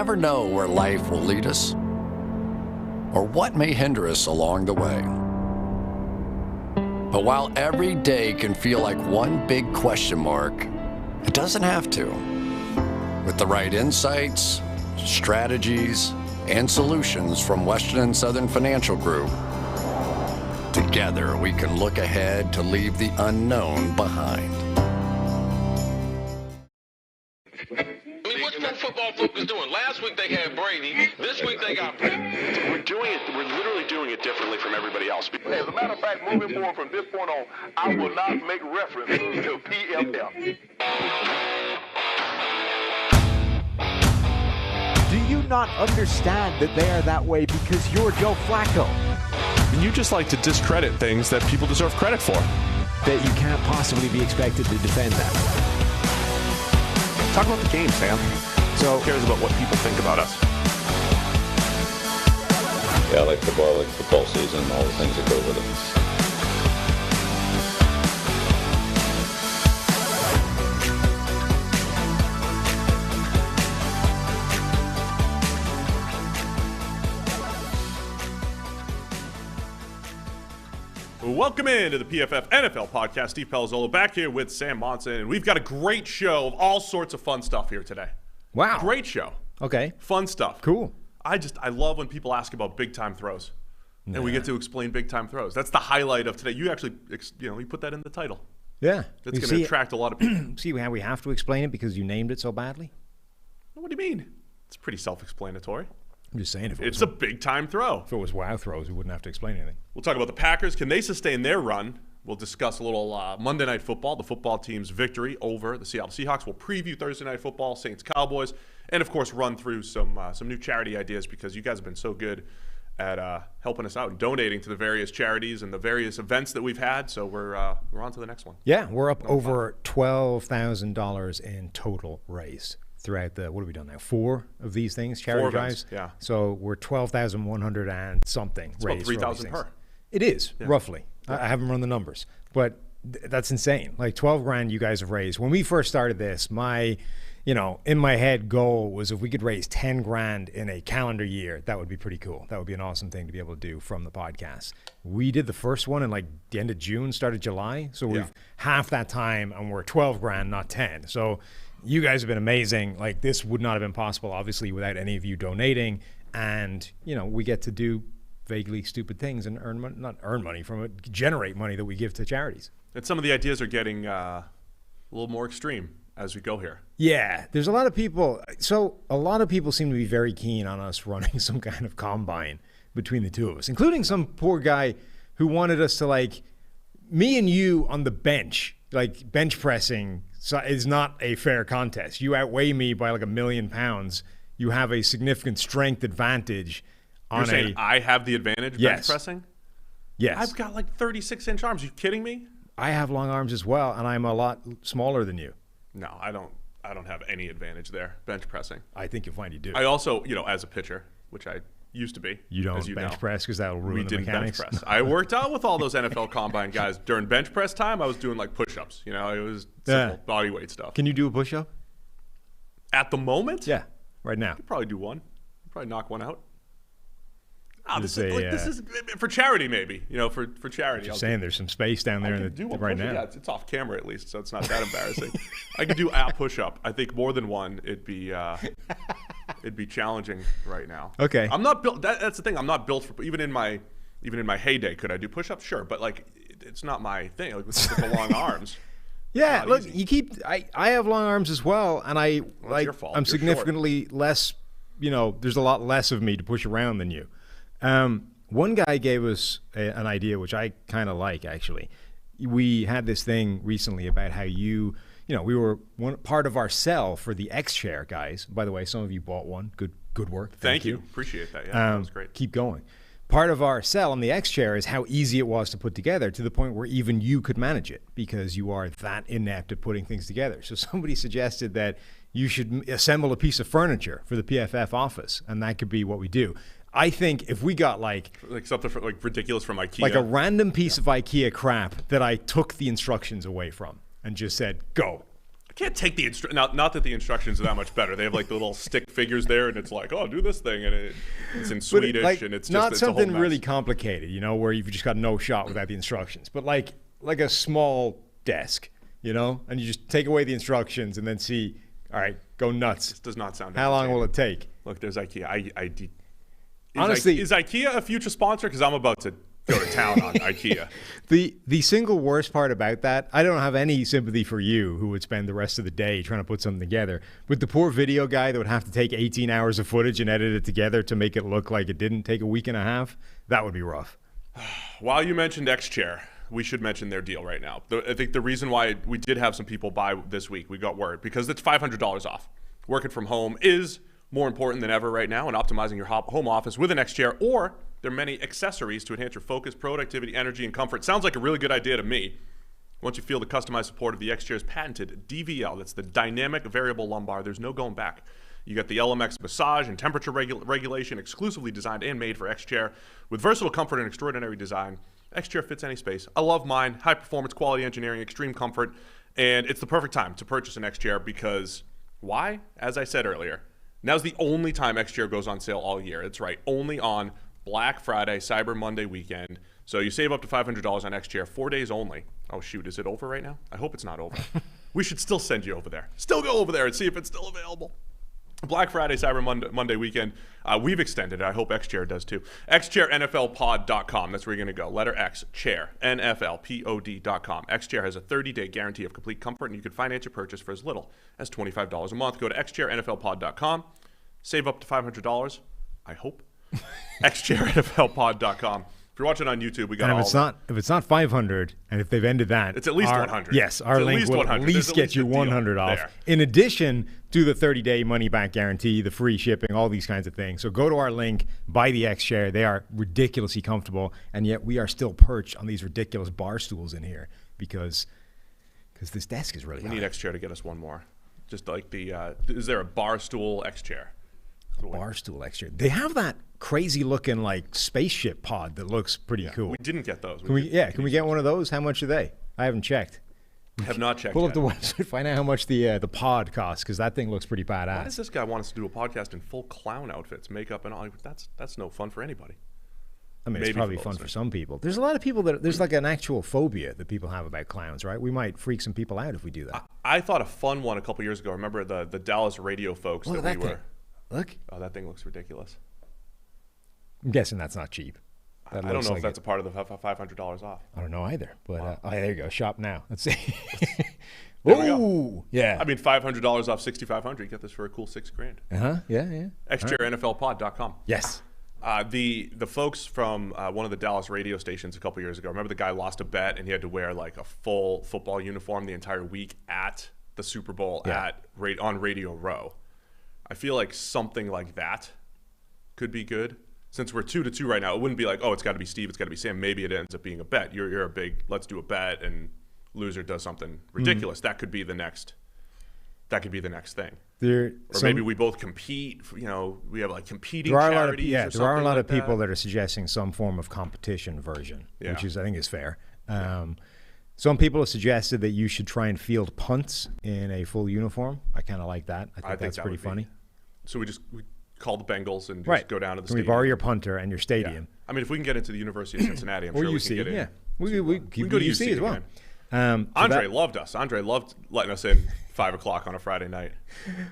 never know where life will lead us or what may hinder us along the way. But while every day can feel like one big question mark, it doesn't have to. With the right insights, strategies, and solutions from Western and Southern Financial Group, together we can look ahead to leave the unknown behind. What's Pro Football Focus doing? Last week they had Brady. This week they got Brady. We're literally doing it differently from everybody else. Hey, as a matter of fact, moving forward from this point on, I will not make reference to PFF. Do you not understand that they are that way because you're Joe Flacco? And you just like to discredit things that people deserve credit for. That you can't possibly be expected to defend that. Talk about the game, Sam. So who cares about what people think about us? Yeah, I like football season, and all the things that go with it. Welcome into the PFF NFL Podcast. Steve Palazzolo back here with Sam Monson, and we've got a great show of all sorts of fun stuff here today. Wow. Great show. Okay. Fun stuff. Cool. I love when people ask about big-time throws, and we get to explain big-time throws. That's the highlight of today. You actually, you put that in the title. Yeah. It's going to attract a lot of people. See how we have to explain it because you named it so badly? What do you mean? It's pretty self-explanatory. I'm just saying It's a big-time throw. If it was wow throws, we wouldn't have to explain anything. We'll talk about the Packers. Can they sustain their run? We'll discuss a little Monday Night Football, the football team's victory over the Seattle Seahawks. We'll preview Thursday Night Football, Saints Cowboys, and, of course, run through some new charity ideas because you guys have been so good at helping us out and donating to the various charities and the various events that we've had. So we're on to the next one. Yeah, we're up over $12,000 in total raised throughout what have we done now? 4 of these things, charity drives. Yeah. So we're 12,100 and something it's raised. About 3,000 per. It is, roughly. Yeah. I haven't run the numbers, but that's insane. Like 12 grand you guys have raised. When we first started this, my, in my head goal was if we could raise 10 grand in a calendar year, that would be pretty cool. That would be an awesome thing to be able to do from the podcast. We did the first one in like the end of June, started July. So we've half that time and we're 12 grand, not 10. So you guys have been amazing. Like this would not have been possible, obviously, without any of you donating. And, we get to do vaguely stupid things and not earn money from it, generate money that we give to charities. And some of the ideas are getting a little more extreme as we go here. Yeah, there's a lot of people. So a lot of people seem to be very keen on us running some kind of combine between the two of us, including some poor guy who wanted us to me and you on the bench, bench pressing is not a fair contest. You outweigh me by 1 million pounds. You have a significant strength advantage. You're saying I have the advantage bench pressing? Yes. I've got 36-inch arms. Are you kidding me? I have long arms as well, and I'm a lot smaller than you. No, I don't have any advantage there, bench pressing. I think you'll find you do. I also, as a pitcher, which I used to be. You don't bench press because that'll ruin the mechanics? We didn't bench press. I worked out with all those NFL Combine guys. During bench press time, I was doing push-ups. It was simple body weight stuff. Can you do a push-up? At the moment? Yeah, right now. I could probably do one. Probably knock one out. This is for charity, maybe. For charity. You're saying there's some space down there right now. Yeah, it's off camera at least, so it's not that embarrassing. I could do a push-up. I think more than one. It'd be challenging right now. Okay. I'm not built. That's the thing. I'm not built for. Even in my heyday, could I do push-ups? Sure, but it's not my thing. With the long arms. Yeah, look, easy. I have long arms as well, and your fault. I'm You're significantly less. There's a lot less of me to push around than you. One guy gave us an idea, which I kind of like, actually. We had this thing recently about how we were part of our sell for the X-Chair guys. By the way, some of you bought one. Good work. Thank you. Appreciate that. Yeah, that was great. Keep going. Part of our sell on the X-Chair is how easy it was to put together, to the point where even you could manage it because you are that inept at putting things together. So somebody suggested that you should assemble a piece of furniture for the PFF office, and that could be what we do. I think if we got something ridiculous from IKEA, like a random piece of IKEA crap that I took the instructions away from and just said, go. can't take the not that the instructions are that much better. They have like the little stick figures there, and it's like, oh, do this thing, and it's in Swedish, and it's just not it's something a whole really mess. complicated, where you've just got no shot without the instructions, but like a small desk, and you just take away the instructions and then see, all right, go nuts. This does not sound. How long will it take? Look, there's IKEA. Honestly, is IKEA a future sponsor? Because I'm about to go to town on IKEA. The single worst part about that, I don't have any sympathy for you who would spend the rest of the day trying to put something together. But the poor video guy that would have to take 18 hours of footage and edit it together to make it look like it didn't take a week and a half, that would be rough. While you mentioned X-Chair, we should mention their deal right now. I think the reason why we did have some people buy this week, we got word, because it's $500 off. Working from home is more important than ever right now, and optimizing your home office with an X-Chair or their many accessories to enhance your focus, productivity, energy, and comfort. Sounds like a really good idea to me. Once you feel the customized support of the X-Chair's patented DVL, that's the dynamic variable lumbar, there's no going back. You get the LMX massage and temperature regulation, exclusively designed and made for X-Chair. With versatile comfort and extraordinary design, X-Chair fits any space. I love mine. High performance, quality engineering, extreme comfort. And it's the perfect time to purchase an X-Chair because why? As I said earlier, now's the only time X-Chair goes on sale all year. It's right, only on Black Friday, Cyber Monday weekend. So you save up to $500 on X-Chair, 4 days only. Oh, shoot, is it over right now? I hope it's not over. We should still send you over there. Still go over there and see if it's still available. Black Friday, Cyber Monday weekend. We've extended it. I hope X-Chair does too. XChairNFLPod.com. That's where you're going to go. Letter X, Chair, NFLPOD.com. X-Chair has a 30-day guarantee of complete comfort, and you can finance your purchase for as little as $25 a month. Go to XChairNFLPod.com. Save up to $500, I hope. XChairNFLPod.com. If you're watching on YouTube, we got and if it's not 500, and if they've ended that, it's at least 100. Yes, our link will at least get you 100 off. There. In addition to the 30-day money-back guarantee, the free shipping, all these kinds of things. So go to our link, buy the X-Chair. They are ridiculously comfortable, and yet we are still perched on these ridiculous bar stools in here because this desk is really high. We need X-Chair to get us one more. Just like is there a bar stool X-Chair? Barstool X-Chair. They have that crazy looking like spaceship pod that looks pretty cool. We didn't get those. Can we get one of those? How much are they? I haven't checked. Have not checked. Pull up the website, find out how much the pod costs, because that thing looks pretty badass. Why does this guy want us to do a podcast in full clown outfits, makeup, and all? That's no fun for anybody. I mean, Maybe it's probably fun for some people. There's a lot of people there's like an actual phobia that people have about clowns, right? We might freak some people out if we do that. I thought a fun one a couple years ago. Remember the Dallas radio folks Look that at we that were. thing. Look. Oh, that thing looks ridiculous. I'm guessing that's not cheap. I don't know if that's a part of the $500 off. I don't know either. But there you go. Shop now. Let's see. There we go. Ooh, yeah. I mean, $500 off $6,500. You get this for a cool $6,000. Yeah. XChairNFLPod.com. Yes. The folks from one of the Dallas radio stations a couple years ago. Remember the guy lost a bet and he had to wear like a full football uniform the entire week at the Super Bowl on Radio Row. I feel like something like that could be good. Since we're 2-2 right now, it wouldn't be like, oh, it's got to be Steve, it's got to be Sam. Maybe it ends up being a bet. You're a big, let's do a bet, and loser does something ridiculous. That could be the next. That could be the next thing. Maybe we both compete. We have like competing charities. There are a lot of people that are suggesting some form of competition version, which I think is fair. Some people have suggested that you should try and field punts in a full uniform. I kind of like that. I think that's pretty funny. So we call the Bengals and just go down to the stadium. We borrow your punter and your stadium. Yeah. I mean, if we can get into the University of Cincinnati, I'm sure we can get in. Yeah, we can go to UC as well. Andre loved us. Andre loved letting us in 5 o'clock on a Friday night.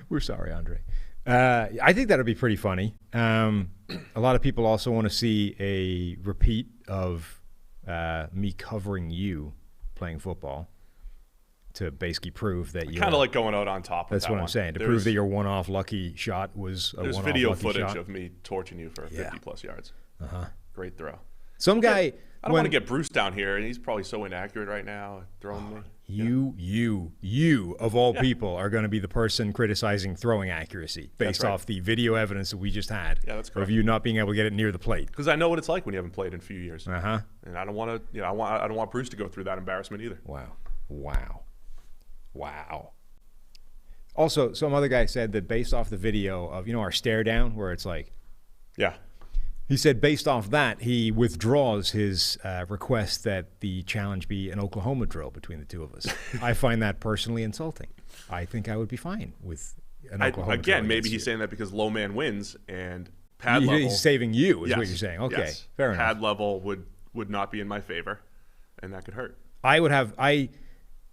We're sorry, Andre. I think that would be pretty funny. A lot of people also want to see a repeat of me covering you playing football to basically prove that you kind of like going out on top. That's what I'm saying. To prove that your one-off lucky shot was a one-off lucky shot. There's video footage of me torching you for 50-plus yards. Great throw. Some guy. I don't want to get Bruce down here, and he's probably so inaccurate right now throwing me. You of all people are going to be the person criticizing throwing accuracy based off the video evidence that we just had. Yeah, that's correct. Of you not being able to get it near the plate. Because I know what it's like when you haven't played in a few years. And I don't want to. I don't want Bruce to go through that embarrassment either. Wow. Also, some other guy said that based off the video of our stare down where it's like, he said based off that he withdraws his request that the challenge be an Oklahoma drill between the two of us. I find that personally insulting. I think I would be fine with an Oklahoma. Again, maybe he's saying that because low man wins and pad level. He's saving you, is Yes, what you're saying. Okay, yes. fair enough. Pad level would not be in my favor, and that could hurt.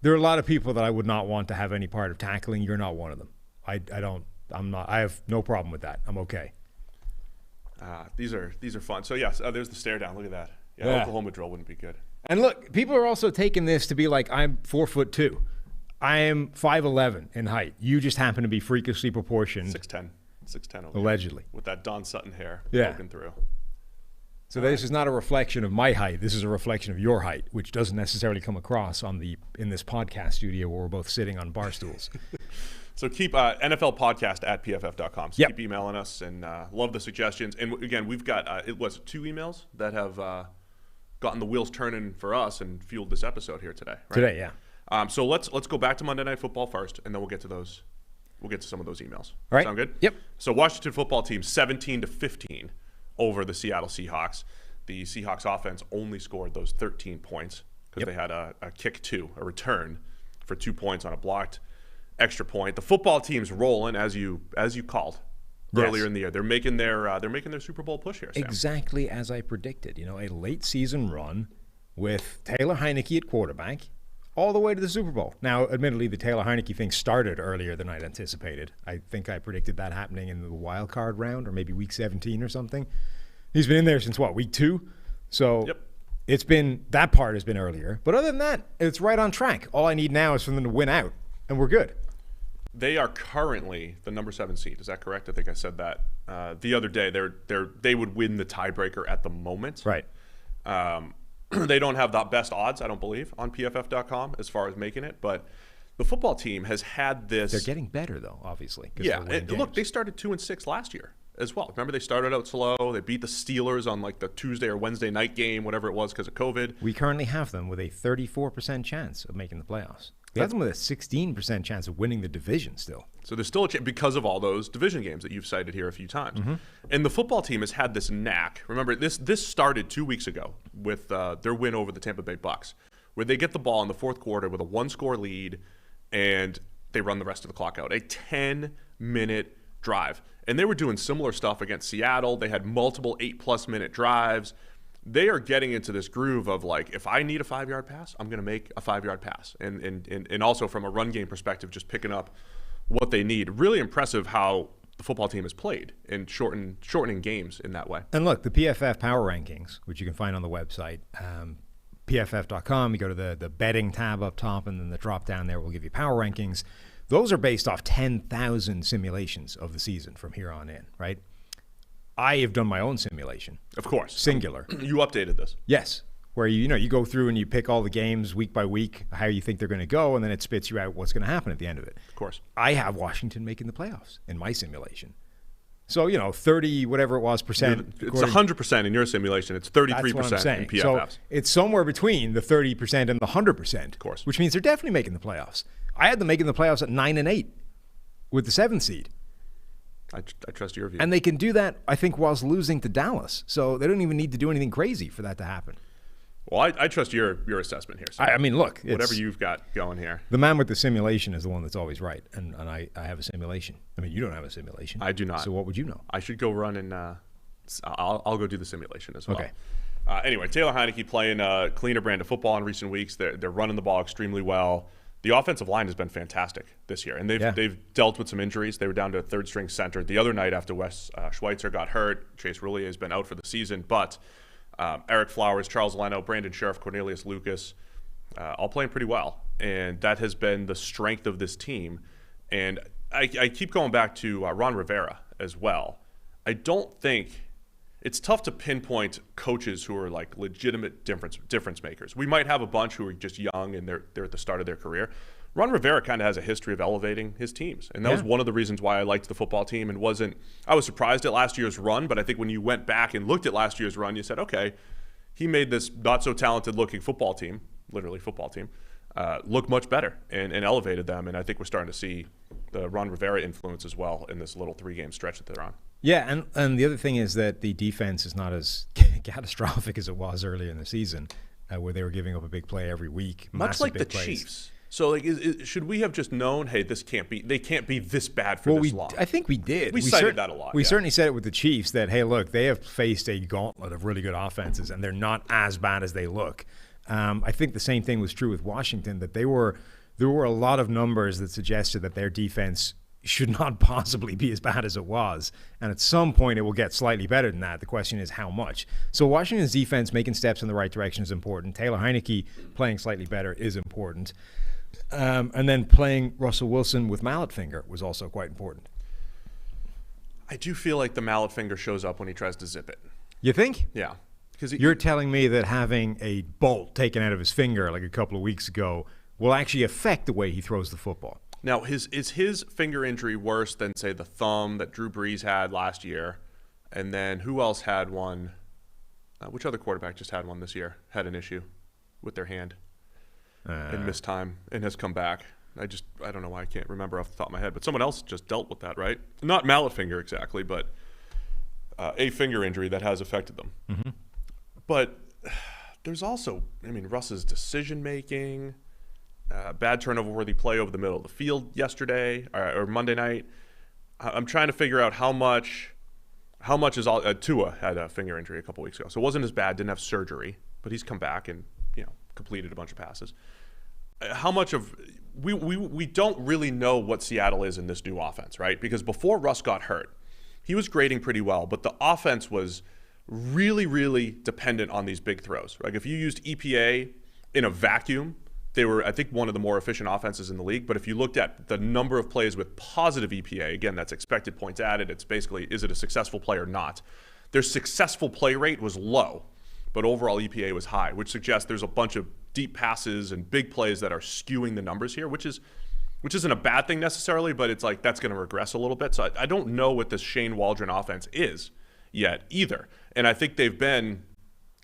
There are a lot of people that I would not want to have any part of tackling. You're not one of them. I have no problem with that. I'm okay. These are fun. So yes, there's the stare down. Look at that. Yeah. Oklahoma drill wouldn't be good. And look, people are also taking this to be like, I'm 4'2". I am 5'11" in height. You just happen to be freakishly proportioned. 6'10". Allegedly. With that Don Sutton hair poking through. So this is not a reflection of my height. This is a reflection of your height, which doesn't necessarily come across in this podcast studio where we're both sitting on bar stools. So keep NFL Podcast at PFF.com. So keep emailing us and love the suggestions. And again, we've got, 2 emails that have gotten the wheels turning for us and fueled this episode here today. Right? Today, yeah. So let's go back to Monday Night Football first, and then we'll get to those. We'll get to some of those emails. All right. Sound good? Yep. So Washington football team 17-15 over the Seattle Seahawks. The Seahawks offense only scored those 13 points because they had a kick a return for 2 points on a blocked extra point. The football team's rolling as you called earlier in the year. They're making their Super Bowl push here, Sam. Exactly as I predicted. A late season run with Taylor Heineke at quarterback all the way to the Super Bowl. Now, admittedly, the Taylor Heineke thing started earlier than I'd anticipated. I think I predicted that happening in the wild card round or maybe week 17 or something. He's been in there since week 2? So that part has been earlier. But other than that, it's right on track. All I need now is for them to win out, and we're good. They are currently the number 7 seed. Is that correct? I think I said that the other day. They would win the tiebreaker at the moment. Right. They don't have the best odds, I don't believe, on PFF.com as far as making it. But the football team has had this. They're getting better, though, obviously. Yeah. And look, they started 2-6 last year as well. Remember, they started out slow. They beat the Steelers on the Tuesday or Wednesday night game, whatever it was, because of COVID. We currently have them with a 34% chance of making the playoffs. We have them with a 16% chance of winning the division still. So there's still a chance because of all those division games that you've cited here a few times. Mm-hmm. And the football team has had this knack. Remember, this started 2 weeks ago with their win over the Tampa Bay Bucks, where they get the ball in the fourth quarter with a 1-score lead, and they run the rest of the clock out. A 10-minute drive. And they were doing similar stuff against Seattle. They had multiple 8+ minute drives. They are getting into this groove of if I need a 5-yard pass, I'm going to make a 5-yard pass. And also from a run game perspective, just picking up what they need. Really impressive how the football team has played and shortening games in that way. And look, the PFF power rankings, which you can find on the website, PFF.com, you go to the betting tab up top, and then the drop down there will give you power rankings. Those are based off 10,000 simulations of the season from here on in, right? I have done my own simulation. Of course. Singular. You updated this. Yes. Where you go through and you pick all the games week by week, how you think they're going to go, and then it spits you out what's going to happen at the end of it. Of course. I have Washington making the playoffs in my simulation. So, 30, whatever it was, percent. It's 100% in your simulation. It's 33% in PFFs. So it's somewhere between the 30% and the 100%. Of course. Which means they're definitely making the playoffs. I had them making the playoffs at 9-8 with the 7th seed. I trust your view. And they can do that, I think, whilst losing to Dallas. So they don't even need to do anything crazy for that to happen. Well, I trust your assessment here. So I mean, look. Whatever you've got going here. The man with the simulation is the one that's always right. And I have a simulation. I mean, you don't have a simulation. I do not. So what would you know? I should go run and I'll go do the simulation as well. Okay. Anyway, Taylor Heineke playing a cleaner brand of football in recent weeks. They're running the ball extremely well. The offensive line has been fantastic this year, and they've dealt with some injuries. They were down to a third-string center the other night after Wes Schweitzer got hurt. Chase Roulier has been out for the season, but Eric Flowers, Charles Leno, Brandon Sheriff, Cornelius Lucas, all playing pretty well, and that has been the strength of this team. And I keep going back to Ron Rivera as well. I don't think it's tough to pinpoint coaches who are legitimate difference makers. We might have a bunch who are just young and they're at the start of their career. Ron Rivera kind of has a history of elevating his teams, and that was one of the reasons why I liked the football team. And I was surprised at last year's run, but I think when you went back and looked at last year's run, you said, okay, he made this not so talented looking football team, literally football team, look much better and elevated them. And I think we're starting to see the Ron Rivera influence as well in this little 3-game stretch that they're on. Yeah, and the other thing is that the defense is not as catastrophic as it was earlier in the season, where they were giving up a big play every week. Much like the plays. Chiefs. So, like, should we have just known, hey, they can't be this bad for this long? I think we did. We cited that a lot. We certainly said it with the Chiefs that, hey, look, they have faced a gauntlet of really good offenses, and they're not as bad as they look. I think the same thing was true with Washington, that there were a lot of numbers that suggested that their defense should not possibly be as bad as it was. And at some point, it will get slightly better than that. The question is how much. So Washington's defense making steps in the right direction is important. Taylor Heineke playing slightly better is important. And then playing Russell Wilson with mallet finger was also quite important. I do feel like the mallet finger shows up when he tries to zip it. You think? Yeah. Because you're telling me that having a bolt taken out of his finger like a couple of weeks ago will actually affect the way he throws the football. Now, is his finger injury worse than, say, the thumb that Drew Brees had last year? And then who else had one? Which other quarterback just had one this year? Had an issue with their hand and missed time and has come back. I don't know why I can't remember off the top of my head, but someone else just dealt with that, right? Not mallet finger exactly, but a finger injury that has affected them. Mm-hmm. But there's also, Russ's decision-making, bad turnover-worthy play over the middle of the field yesterday or Monday night. I'm trying to figure out how much is all. Tua had a finger injury a couple weeks ago, so it wasn't as bad. Didn't have surgery, but he's come back and completed a bunch of passes. How much of we don't really know what Seattle is in this new offense, right? Because before Russ got hurt, he was grading pretty well, but the offense was really, really dependent on these big throws. Like if you used EPA in a vacuum, they were, I think, one of the more efficient offenses in the league. But if you looked at the number of plays with positive EPA, again, that's expected points added. It's basically, is it a successful play or not? Their successful play rate was low, but overall EPA was high, which suggests there's a bunch of deep passes and big plays that are skewing the numbers here, which isn't a bad thing necessarily, but it's like that's going to regress a little bit. So I don't know what this Shane Waldron offense is yet either. And I think they've been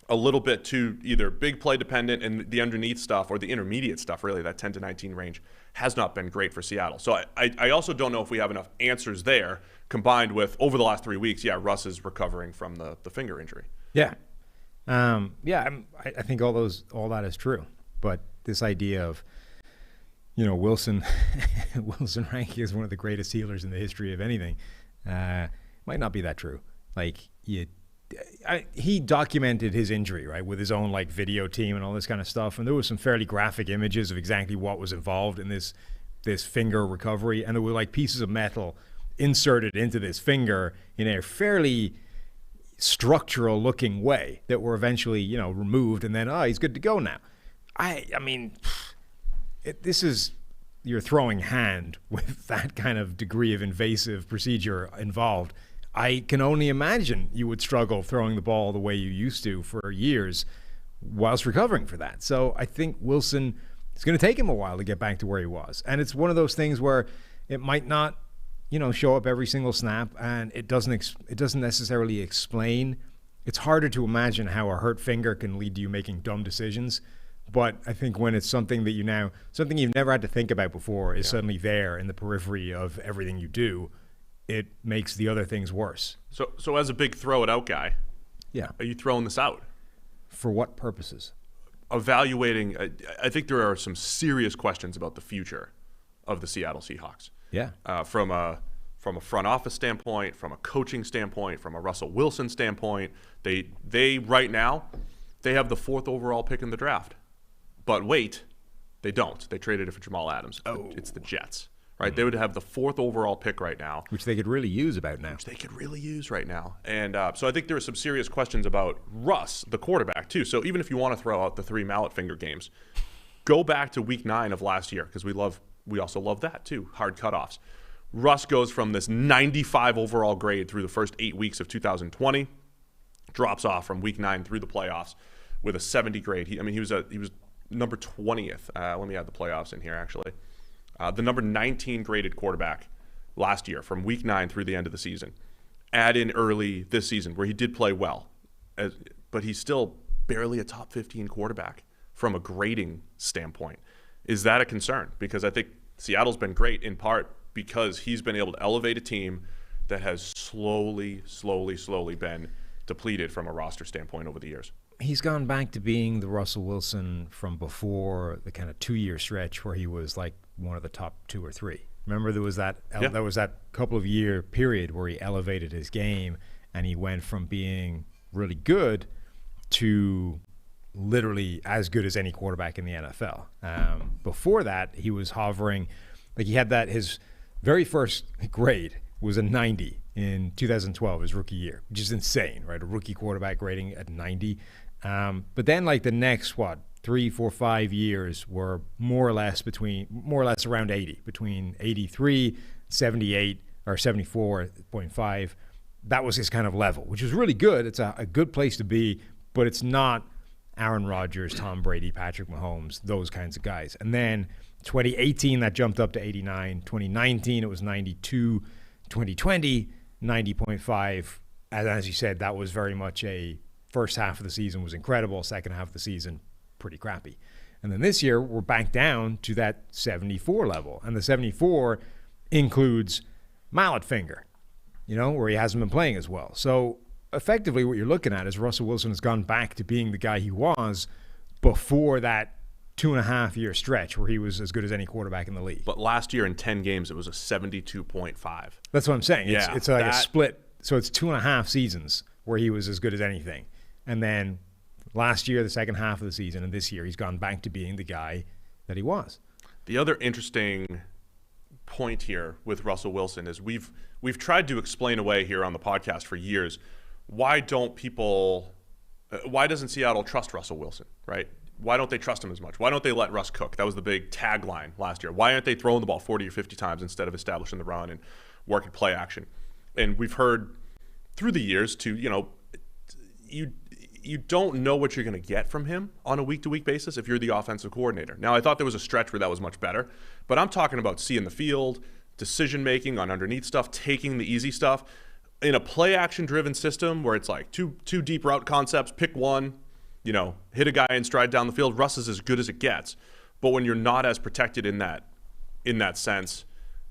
a little bit too either big play dependent, and the underneath stuff or the intermediate stuff, really, that 10 to 19 range has not been great for Seattle. So I also don't know if we have enough answers there combined with over the last 3 weeks, Russ is recovering from the finger injury. Yeah. I think all that is true. But this idea of, Wilson Rank is one of the greatest healers in the history of anything, might not be that true. Like, he documented his injury, right, with his own video team and all this kind of stuff, and there was some fairly graphic images of exactly what was involved in this finger recovery, and there were pieces of metal inserted into this finger in a fairly structural looking way that were eventually removed, and then he's good to go now. You're throwing hand with that kind of degree of invasive procedure involved. I can only imagine you would struggle throwing the ball the way you used to for years whilst recovering for that. So I think Wilson, it's going to take him a while to get back to where he was. And it's one of those things where it might not, show up every single snap, and it doesn't necessarily explain. It's harder to imagine how a hurt finger can lead to you making dumb decisions. But I think when it's something you've never had to think about before is suddenly there in the periphery of everything you do, it makes the other things worse. So as a big throw it out guy, are you throwing this out? For what purposes? Evaluating, I think there are some serious questions about the future of the Seattle Seahawks. Yeah. From a front office standpoint, from a coaching standpoint, from a Russell Wilson standpoint, they right now, they have the 4th overall pick in the draft. But wait, they don't. They traded it for Jamal Adams. It's the Jets. Right, they would have the 4th overall pick right now, which they could really use right now. And so I think there are some serious questions about Russ, the quarterback, too. So even if you want to throw out the 3 mallet finger games, go back to Week 9 of last year, because we also love that too. Hard cutoffs. Russ goes from this 95 overall grade through the first 8 weeks of 2020, drops off from Week 9 through the playoffs with a 70 grade. He was number 20th. Let me add the playoffs in here actually. The number 19 graded quarterback last year from Week 9 through the end of the season. Add in early this season where he did play well, but he's still barely a top 15 quarterback from a grading standpoint. Is that a concern? Because I think Seattle's been great in part because he's been able to elevate a team that has slowly been depleted from a roster standpoint over the years. He's gone back to being the Russell Wilson from before the kind of 2-year stretch where he was like one of the top 2 or 3. Remember there was that couple of year period where he elevated his game and he went from being really good to literally as good as any quarterback in the NFL. Before that, he was hovering, like he had that, his very first grade was a 90 in 2012, his rookie year, which is insane, right? A rookie quarterback grading at 90. But then like the next, 3, 4, 5 years were more or less around 80, between 83, 78, or 74.5. That was his kind of level, which was really good. It's a good place to be, but it's not Aaron Rodgers, Tom Brady, Patrick Mahomes, those kinds of guys. And then 2018, that jumped up to 89. 2019, it was 92. 2020, 90.5. As you said, that was very much a first half of the season was incredible. Second half of the season, pretty crappy. And then this year, we're back down to that 74 level. And the 74 includes mallet finger, where he hasn't been playing as well. So effectively what you're looking at is Russell Wilson has gone back to being the guy he was before that 2.5-year stretch where he was as good as any quarterback in the league. But last year in 10 games, it was a 72.5. That's what I'm saying. Yeah, it's like a split. So it's 2.5 seasons where he was as good as anything. And then last year, the second half of the season, and this year, he's gone back to being the guy that he was. The other interesting point here with Russell Wilson is we've tried to explain away here on the podcast for years, why doesn't Seattle trust Russell Wilson, right? Why don't they trust him as much? Why don't they let Russ cook? That was the big tagline last year. Why aren't they throwing the ball 40 or 50 times instead of establishing the run and working play action? And we've heard through the years you don't know what you're going to get from him on a week-to-week basis if you're the offensive coordinator. Now, I thought there was a stretch where that was much better, but I'm talking about seeing the field, decision-making on underneath stuff, taking the easy stuff. In a play-action-driven system where it's like two deep route concepts, pick one, hit a guy in stride down the field, Russ is as good as it gets. But when you're not as protected in that sense,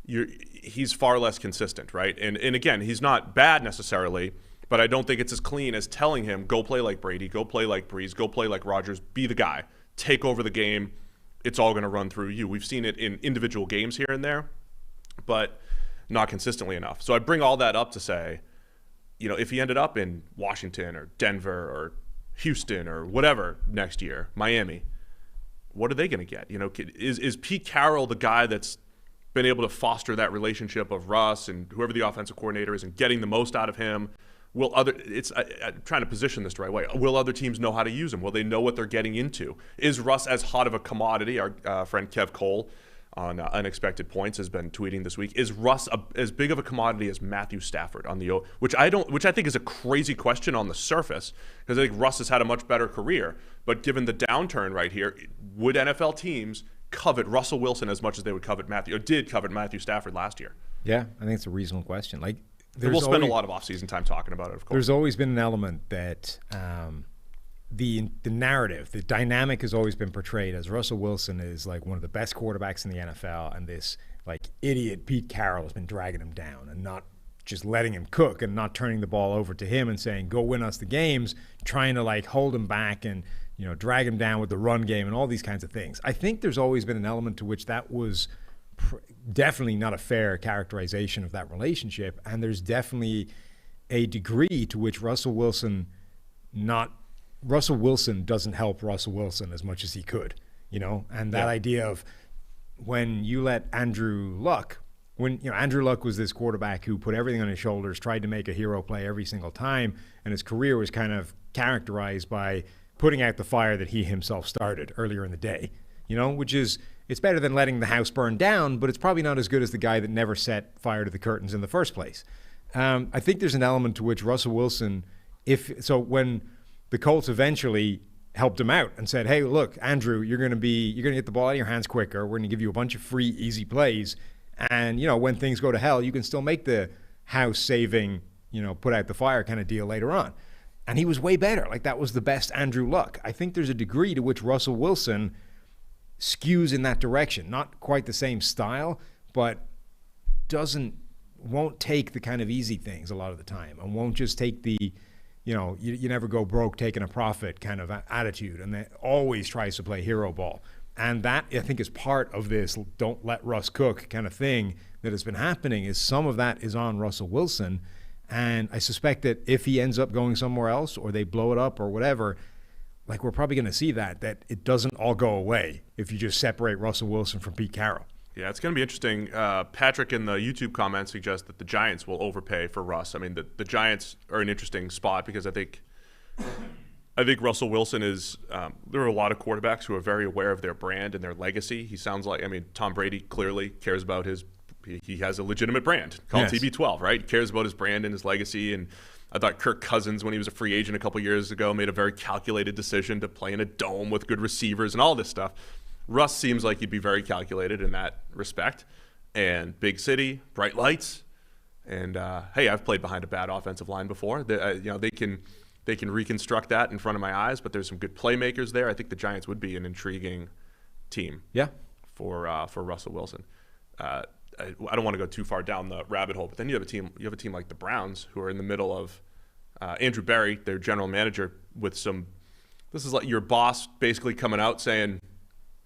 he's far less consistent, right? And again, he's not bad necessarily, but I don't think it's as clean as telling him, go play like Brady, go play like Breeze, go play like Rodgers, be the guy, take over the game. It's all going to run through you. We've seen it in individual games here and there, but not consistently enough. So I bring all that up to say, if he ended up in Washington or Denver or Houston or whatever next year, Miami, what are they going to get? Is Pete Carroll the guy that's been able to foster that relationship of Russ and whoever the offensive coordinator is and getting the most out of him? I'm trying to position this the right way. Will other teams know how to use him? Will they know what they're getting into? Is Russ as hot of a commodity? Our friend Kev Cole on Unexpected Points has been tweeting this week. Is Russ as big of a commodity as Matthew Stafford on the which I think is a crazy question on the surface, because I think Russ has had a much better career. But given the downturn right here, would NFL teams covet Russell Wilson as much as they would covet did covet Matthew Stafford last year? Yeah, I think it's a reasonable question. We'll spend a lot of offseason time talking about it, of course. There's always been an element that the narrative, the dynamic has always been portrayed as Russell Wilson is like one of the best quarterbacks in the NFL, and this like idiot Pete Carroll has been dragging him down and not just letting him cook and not turning the ball over to him and saying, go win us the games, trying to like hold him back and drag him down with the run game and all these kinds of things. I think there's always been an element to which that was definitely not a fair characterization of that relationship, and there's definitely a degree to which Russell Wilson doesn't help Russell Wilson as much as he could, and that idea of when you let Andrew Luck was this quarterback who put everything on his shoulders, tried to make a hero play every single time, and his career was kind of characterized by putting out the fire that he himself started earlier in the day, which is, it's better than letting the house burn down, but it's probably not as good as the guy that never set fire to the curtains in the first place. I think there's an element to which Russell Wilson, when the Colts eventually helped him out and said, hey, look, Andrew, you're going to get the ball out of your hands quicker. We're going to give you a bunch of free, easy plays. And, when things go to hell, you can still make the house-saving, put out the fire kind of deal later on. And he was way better. Like, that was the best Andrew Luck. I think there's a degree to which Russell Wilson skews in that direction. Not quite the same style, but won't take the kind of easy things a lot of the time, and won't just take the you never go broke taking a profit kind of attitude, and that always tries to play hero ball. And that, I think, is part of this don't let Russ cook kind of thing that has been happening. Is some of that is on Russell Wilson. And I suspect that if he ends up going somewhere else or they blow it up or whatever, like we're probably going to see that it doesn't all go away if you just separate Russell Wilson from Pete Carroll. Yeah, it's going to be interesting. Patrick in the YouTube comments suggests that the Giants will overpay for Russ. I mean, the Giants are an interesting spot because I think Russell Wilson is there are a lot of quarterbacks who are very aware of their brand and their legacy. He sounds like, Tom Brady clearly cares about he has a legitimate brand called TB12, right? He cares about his brand and his legacy. And I thought Kirk Cousins, when he was a free agent a couple years ago, made a very calculated decision to play in a dome with good receivers and all this stuff. Russ seems like he'd be very calculated in that respect. And big city, bright lights. And, hey, I've played behind a bad offensive line before. They can reconstruct that in front of my eyes, but there's some good playmakers there. I think the Giants would be an intriguing team for Russell Wilson. I don't want to go too far down the rabbit hole, but then you have a team like the Browns who are in the middle of Andrew Berry, their general manager, with some. This is like your boss basically coming out saying, "You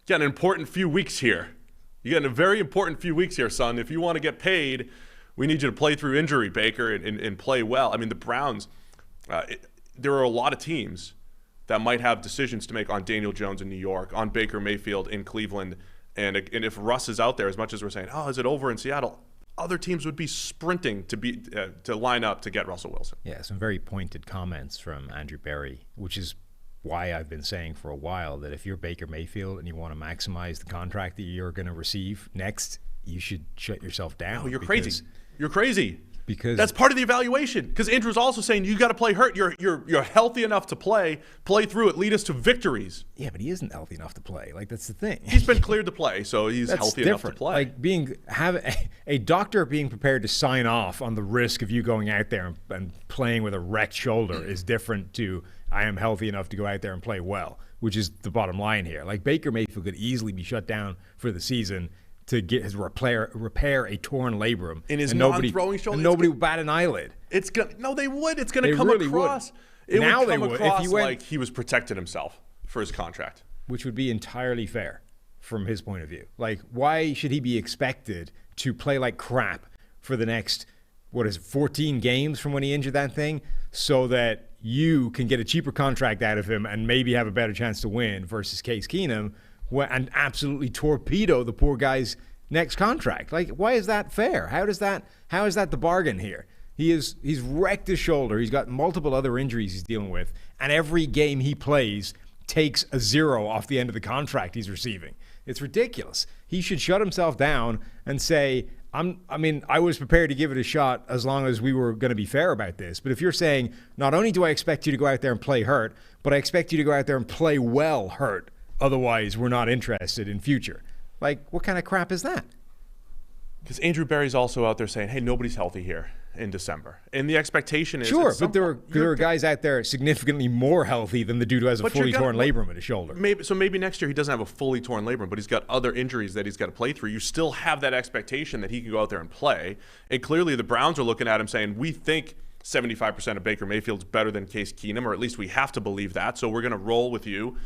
got an important few weeks here. You got a very important few weeks here, son. If you want to get paid, we need you to play through injury, Baker, and play well." I mean, the Browns. There are a lot of teams that might have decisions to make on Daniel Jones in New York, on Baker Mayfield in Cleveland. And if Russ is out there, as much as we're saying, is it over in Seattle? Other teams would be sprinting to line up to get Russell Wilson. Yeah, some very pointed comments from Andrew Berry, which is why I've been saying for a while that if you're Baker Mayfield and you want to maximize the contract that you're going to receive next, you should shut yourself down. Oh, you're crazy. You're crazy. Because that's part of the evaluation. Because Andrew's also saying you got to play hurt. You're healthy enough to play through it, lead us to victories. Yeah, but he isn't healthy enough to play. Like, that's the thing. He's been cleared to play, so he's healthy enough to play. Like have a doctor being prepared to sign off on the risk of you going out there and playing with a wrecked shoulder is different to I am healthy enough to go out there and play well, which is the bottom line here. Like, Baker Mayfield could easily be shut down for the season to get his repair a torn labrum in his non-throwing shoulder. And nobody would bat an eyelid. They would. It's going to come really across. Would. It now would they come would. across if he went, like he was protecting himself for his contract, which would be entirely fair from his point of view. Like, why should he be expected to play like crap for the next 14 games from when he injured that thing, so that you can get a cheaper contract out of him and maybe have a better chance to win versus Case Keenum, and absolutely torpedo the poor guy's next contract? Like, why is that fair? How is that the bargain here? He's wrecked his shoulder. He's got multiple other injuries he's dealing with, and every game he plays takes a zero off the end of the contract he's receiving. It's ridiculous. He should shut himself down and say, I was prepared to give it a shot as long as we were going to be fair about this. But if you're saying, not only do I expect you to go out there and play hurt, but I expect you to go out there and play well hurt, otherwise we're not interested in future. Like, what kind of crap is that? Because Andrew Berry's also out there saying, hey, nobody's healthy here in December. And the expectation is... Sure, but there are guys out there significantly more healthy than the dude who has a fully torn labrum at his shoulder. Maybe next year he doesn't have a fully torn labrum, but he's got other injuries that he's got to play through. You still have that expectation that he can go out there and play. And clearly the Browns are looking at him saying, we think 75% of Baker Mayfield's better than Case Keenum, or at least we have to believe that, so we're going to roll with you.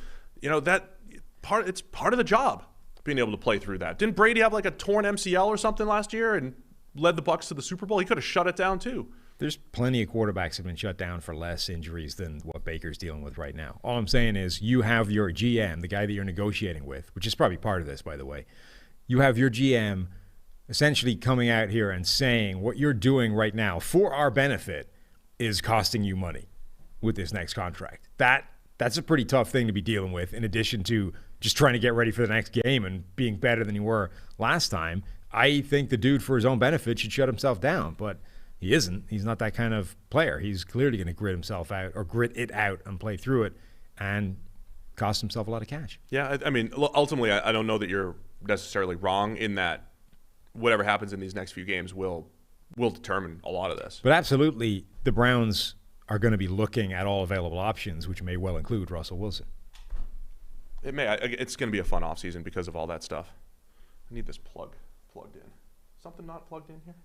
It's part of the job, being able to play through that. Didn't Brady have like a torn MCL or something last year and led the Bucs to the Super Bowl? He could have shut it down too. There's plenty of quarterbacks have been shut down for less injuries than what Baker's dealing with right now. All I'm saying is you have your GM, the guy that you're negotiating with, which is probably part of this, by the way. You have your GM essentially coming out here and saying what you're doing right now for our benefit is costing you money with this next contract. That's a pretty tough thing to be dealing with, in addition to just trying to get ready for the next game and being better than you were last time. I think the dude, for his own benefit, should shut himself down, but he isn't. He's not that kind of player. He's clearly going to grit it out and play through it and cost himself a lot of cash. Yeah, I mean, ultimately, I don't know that you're necessarily wrong in that whatever happens in these next few games will determine a lot of this. But absolutely, the Browns are going to be looking at all available options, which may well include Russell Wilson. It may. It's going to be a fun offseason because of all that stuff. I need this plugged in. Something not plugged in here?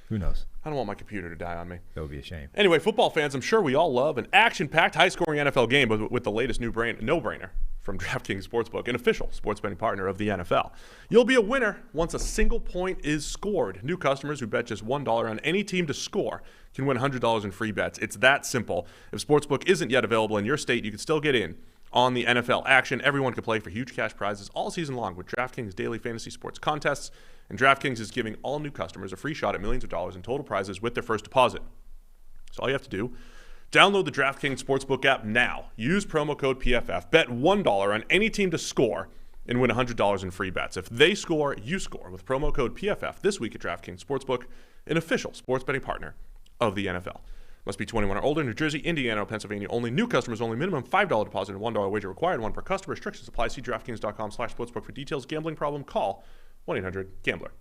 Who knows? I don't want my computer to die on me. That would be a shame. Anyway, football fans, I'm sure we all love an action-packed, high-scoring NFL game with the latest no-brainer from DraftKings Sportsbook, an official sports betting partner of the NFL. You'll be a winner once a single point is scored. New customers who bet just $1 on any team to score can win $100 in free bets. It's that simple. If Sportsbook isn't yet available in your state, you can still get in on the NFL action. Everyone can play for huge cash prizes all season long with DraftKings daily fantasy sports contests. And DraftKings is giving all new customers a free shot at millions of dollars in total prizes with their first deposit. So all you have to do, download the DraftKings Sportsbook app now. Use promo code PFF. Bet $1 on any team to score and win $100 in free bets. If they score, you score with promo code PFF this week at DraftKings Sportsbook, an official sports betting partner of the NFL. Must be 21 or older. New Jersey, Indiana, or Pennsylvania only. New customers only. Minimum $5 deposit and $1 wager required. One per customer. Restrictions apply. See DraftKings.com/sportsbook for details. Gambling problem? Call 1-800-GAMBLER.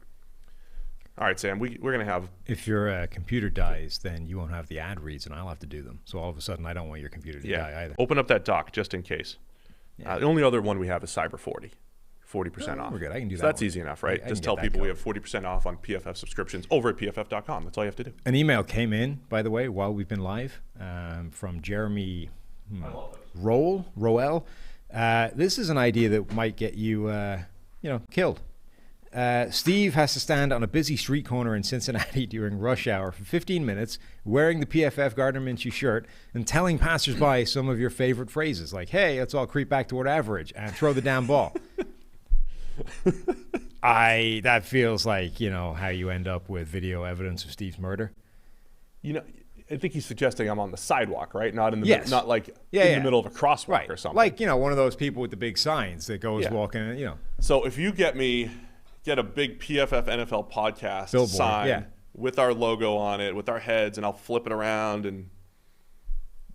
All right, Sam, we're going to have... If your computer dies, then you won't have the ad reads, and I'll have to do them. So all of a sudden, I don't want your computer to die either. Open up that doc just in case. Yeah. The only other one we have is Cyber 40% off. We're good. I can do that. That's one. Easy enough, right? I just tell people we have 40% off on PFF subscriptions over at PFF.com. That's all you have to do. An email came in, by the way, while we've been live, from Jeremy Roel. This is an idea that might get you, killed. Steve has to stand on a busy street corner in Cincinnati during rush hour for 15 minutes, wearing the PFF Gardner Minshew shirt and telling passersby some of your favorite phrases, like, hey, let's all creep back toward average and throw the damn ball. That feels like, how you end up with video evidence of Steve's murder. I think he's suggesting I'm on the sidewalk, right? Not in the not like in the middle of a crosswalk or something. Like, one of those people with the big signs that goes walking, So if you get a big PFF NFL podcast billboard, sign with our logo on it, with our heads, and I'll flip it around and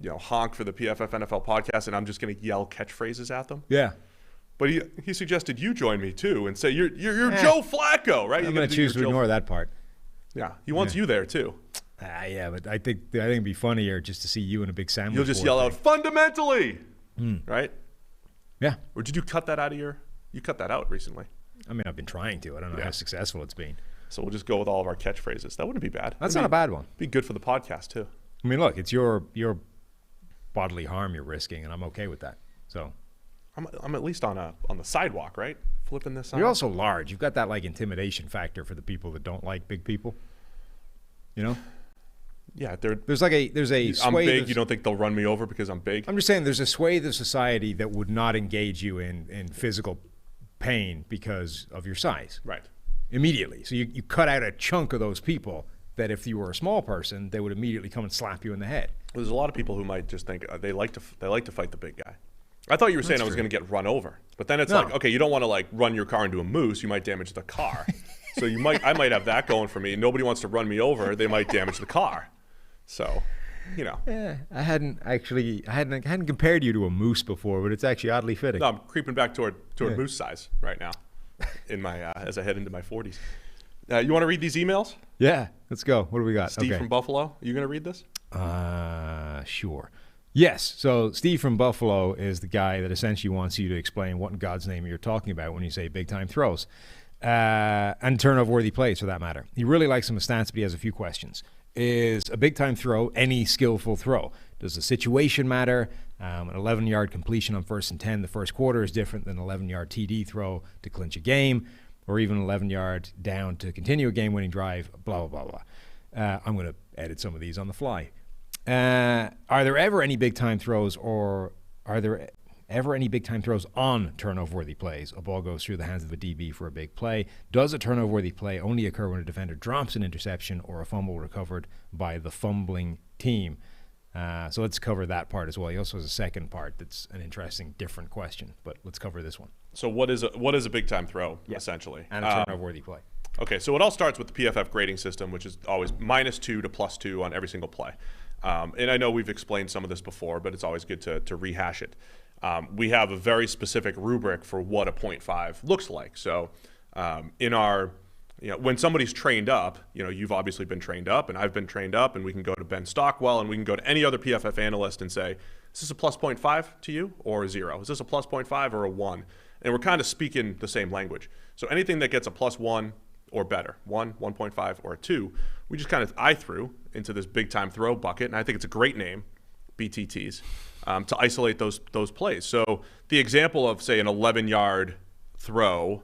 honk for the PFF NFL podcast, and I'm just going to yell catchphrases at them. Yeah. But he suggested you join me too and say you're Joe Flacco, right? I'm going to choose to ignore that part. Yeah, he wants you there too. But I think it'd be funnier just to see you in a big sandwich. You'll just yell out fundamentally, right? Yeah. Or did you cut that out of you cut that out recently? I mean, I've been trying to. I don't know how successful it's been. So we'll just go with all of our catchphrases. That wouldn't be bad. That's not a bad one. Be good for the podcast too. I mean, look, it's your bodily harm you're risking, and I'm okay with that. So I'm at least on the sidewalk, right? Flipping this on. You're also large. You've got that intimidation factor for the people that don't like big people. Yeah, there's a I'm big. You don't think they'll run me over because I'm big? I'm just saying there's a swathe of society that would not engage you in physical pain because of your size. Right. Immediately. So you cut out a chunk of those people that if you were a small person, they would immediately come and slap you in the head. There's a lot of people who might just think they like to fight the big guy. I thought you were saying I was going to get run over, but then it's like, okay, you don't want to run your car into a moose. You might damage the car. So I might have that going for me. Nobody wants to run me over. They might damage the car. So, Yeah, I hadn't compared you to a moose before, but it's actually oddly fitting. No, I'm creeping back toward moose size right now, in my as I head into my 40s. You want to read these emails? Yeah, let's go. What do we got? Steve from Buffalo. Are you going to read this? Sure. Yes. So Steve from Buffalo is the guy that essentially wants you to explain what in God's name you're talking about when you say big time throws and turnover-worthy plays, for that matter. He really likes some stats, but he has a few questions. Is a big-time throw any skillful throw? Does the situation matter? An 11-yard completion on 1st and 10 the first quarter is different than an 11-yard TD throw to clinch a game, or even 11-yard down to continue a game-winning drive, blah, blah, blah, blah. I'm going to edit some of these on the fly. Are there ever any big-time throws, or are there ever any big-time throws on turnover-worthy plays? A ball goes through the hands of a DB for a big play. Does a turnover-worthy play only occur when a defender drops an interception or a fumble recovered by the fumbling team? So let's cover that part as well. He also has a second part that's an interesting, different question, but let's cover this one. So what is a big-time throw, essentially? And a turnover-worthy play. Okay, so it all starts with the PFF grading system, which is always -2 to +2 on every single play. And I know we've explained some of this before, but it's always good to rehash it. We have a very specific rubric for what a 0.5 looks like. So in our, when somebody's trained up, you've obviously been trained up, and I've been trained up, and we can go to Ben Stockwell, and we can go to any other PFF analyst and say, is this a +0.5 to you or a 0? Is this a +0.5 or a 1? And we're kind of speaking the same language. So anything that gets a +1 or better, 1, 1.5, or a 2. We just I threw into this big time throw bucket, and I think it's a great name, BTTs, to isolate those plays. So the example of, say, an 11-yard throw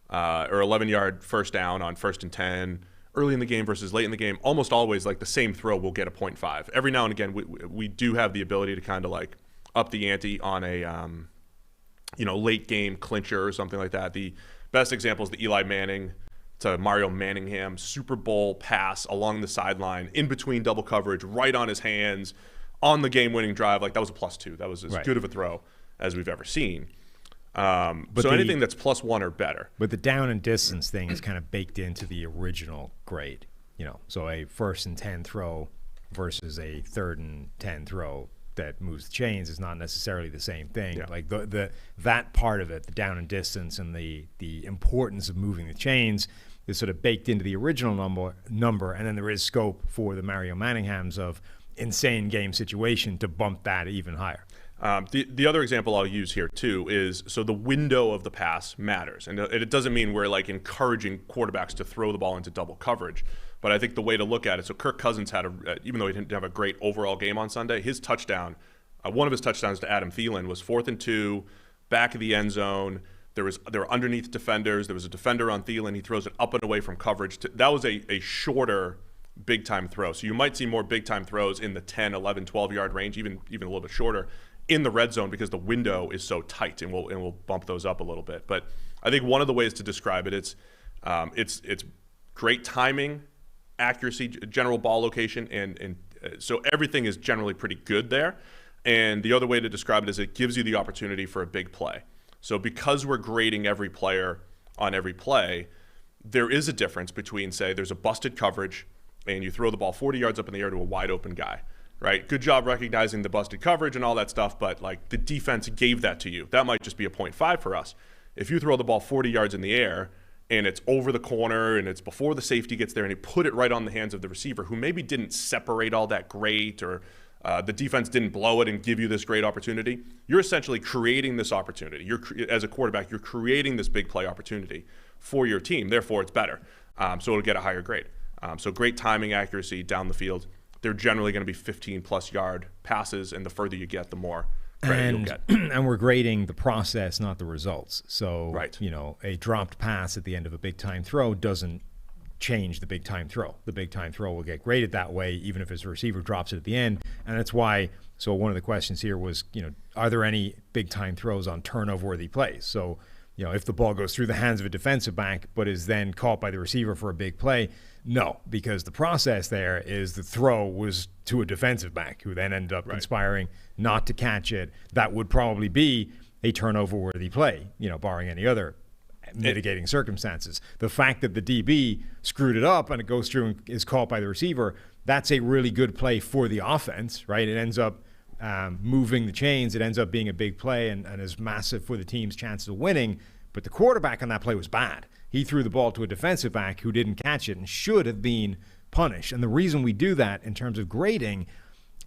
or 11-yard first down on 1st and 10 early in the game versus late in the game, almost always like the same throw will get a 0.5. Every now and again, we do have the ability to kind of like up the ante on a late game clincher or something like that. The best example is the Eli Manning to Mario Manningham Super Bowl pass along the sideline, in between double coverage, right on his hands, on the game-winning drive. Like, that was a +2. That was as good of a throw as we've ever seen. So anything that's +1 or better. But the down and distance thing is kind of baked into the original grade. So a 1st and 10 throw versus a 3rd and 10 throw that moves the chains is not necessarily the same thing. Yeah. Like that part of it, the down and distance and the importance of moving the chains, is sort of baked into the original number, and then there is scope for the Mario Manninghams of insane game situation to bump that even higher. The other example I'll use here too is, so the window of the pass matters, and it doesn't mean we're like encouraging quarterbacks to throw the ball into double coverage, but I think the way to look at it, so Kirk Cousins had even though he didn't have a great overall game on Sunday, his touchdown, one of his touchdowns to Adam Thielen was 4th and 2, back of the end zone. There were underneath defenders. There was a defender on Thielen. He throws it up and away from coverage. That was a shorter big-time throw. So you might see more big-time throws in the 10, 11, 12-yard range, even a little bit shorter, in the red zone because the window is so tight, and we'll bump those up a little bit. But I think one of the ways to describe it, it's great timing, accuracy, general ball location, and so everything is generally pretty good there. And the other way to describe it is it gives you the opportunity for a big play. So because we're grading every player on every play, there is a difference between, say, there's a busted coverage and you throw the ball 40 yards up in the air to a wide open guy, right? Good job recognizing the busted coverage and all that stuff, but like the defense gave that to you. That might just be a 0.5 for us. If you throw the ball 40 yards in the air and it's over the corner and it's before the safety gets there and you put it right on the hands of the receiver who maybe didn't separate all that great, or the defense didn't blow it and give you this great opportunity, you're essentially creating this opportunity. As a quarterback, you're creating this big play opportunity for your team. Therefore, it's better. So it'll get a higher grade. So great timing, accuracy down the field. They're generally going to be 15-plus yard passes, and the further you get, the more credit you'll get. And we're grading the process, not the results. So, right. A dropped pass at the end of a big-time throw doesn't change the big-time throw. The big-time throw will get graded that way, even if his receiver drops it at the end. And that's why, so one of the questions here was, are there any big-time throws on turnover-worthy plays? So, if the ball goes through the hands of a defensive back but is then caught by the receiver for a big play, no, because the process there is the throw was to a defensive back who then ended up conspiring not to catch it. That would probably be a turnover-worthy play, barring any other mitigating circumstances. The fact that the DB screwed it up and it goes through and is caught by the receiver, that's a really good play for the offense, right? It ends up moving the chains. It ends up being a big play and is massive for the team's chances of winning. But the quarterback on that play was bad. He threw the ball to a defensive back who didn't catch it and should have been punished. And the reason we do that in terms of grading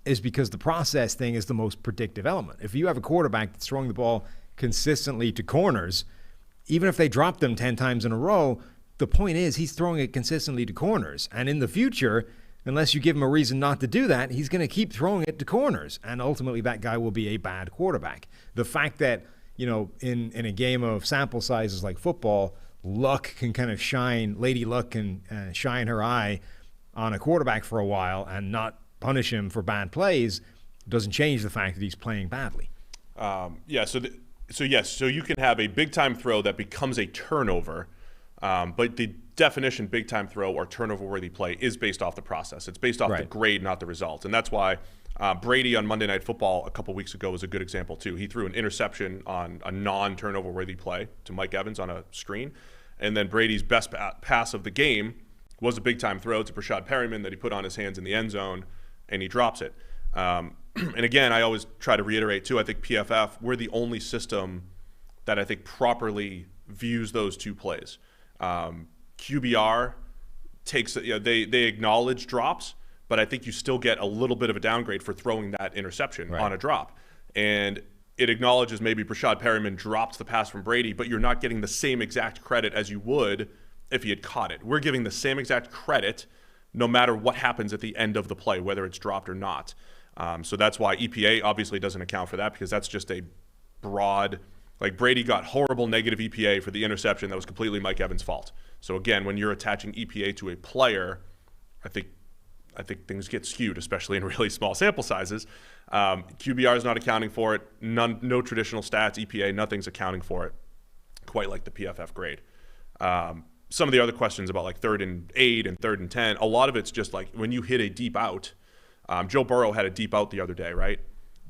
is because the process thing is the most predictive element. If you have a quarterback that's throwing the ball consistently to corners, even if they drop them 10 times in a row, the point is he's throwing it consistently to corners. And in the future, unless you give him a reason not to do that, he's going to keep throwing it to corners. And ultimately, that guy will be a bad quarterback. The fact that, in a game of sample sizes like football, luck can kind of shine, Lady Luck can shine her eye on a quarterback for a while and not punish him for bad plays, doesn't change the fact that he's playing badly. So you can have a big-time throw that becomes a turnover, but the definition big-time throw or turnover-worthy play is based off the process. It's based off the grade, not the result. And that's why Brady on Monday Night Football a couple weeks ago was a good example too. He threw an interception on a non-turnover-worthy play to Mike Evans on a screen. And then Brady's best pass of the game was a big-time throw to Brashad Perryman that he put on his hands in the end zone, and he drops it. And again, I always try to reiterate too, I think PFF, we're the only system that I think properly views those two plays. QBR takes, they acknowledge drops, but I think you still get a little bit of a downgrade for throwing that interception on a drop. And it acknowledges maybe Brashad Perryman dropped the pass from Brady, but you're not getting the same exact credit as you would if he had caught it. We're giving the same exact credit no matter what happens at the end of the play, whether it's dropped or not. So that's why EPA obviously doesn't account for that, because that's just a broad, like Brady got horrible negative EPA for the interception that was completely Mike Evans' fault. So again, when you're attaching EPA to a player, I think things get skewed, especially in really small sample sizes. QBR is not accounting for it. No traditional stats, EPA, nothing's accounting for it, quite like the PFF grade. Some of the other questions about like 3rd and 8 and 3rd and 10, a lot of it's just like when you hit a deep out. Joe Burrow had a deep out the other day, right?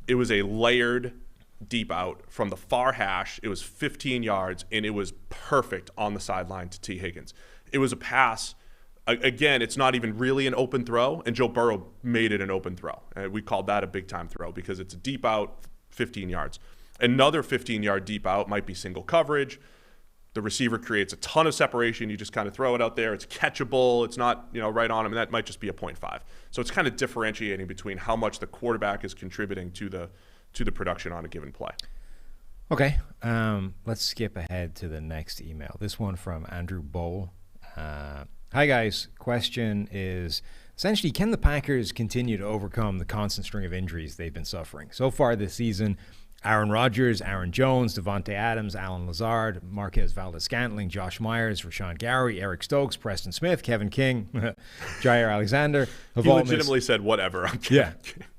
It was a layered deep out from the far hash. It was 15 yards, and it was perfect on the sideline to T. Higgins. It was a pass. Again, it's not even really an open throw, and Joe Burrow made it an open throw. We called that a big-time throw because it's a deep out, 15 yards. Another 15-yard deep out might be single coverage. The receiver creates a ton of separation. You just kind of throw it out there. It's catchable. It's not, right on him. And that might just be a 0.5. So it's kind of differentiating between how much the quarterback is contributing to the production on a given play. Okay. Let's skip ahead to the next email. This one from Andrew Bowl. Hi, guys. Question is, essentially, can the Packers continue to overcome the constant string of injuries they've been suffering? So far this season, Aaron Rodgers, Aaron Jones, Devontae Adams, Alan Lazard, Marquez Valdes-Scantling, Josh Myers, Rashawn Gary, Eric Stokes, Preston Smith, Kevin King, Jair Alexander. He legitimately said whatever.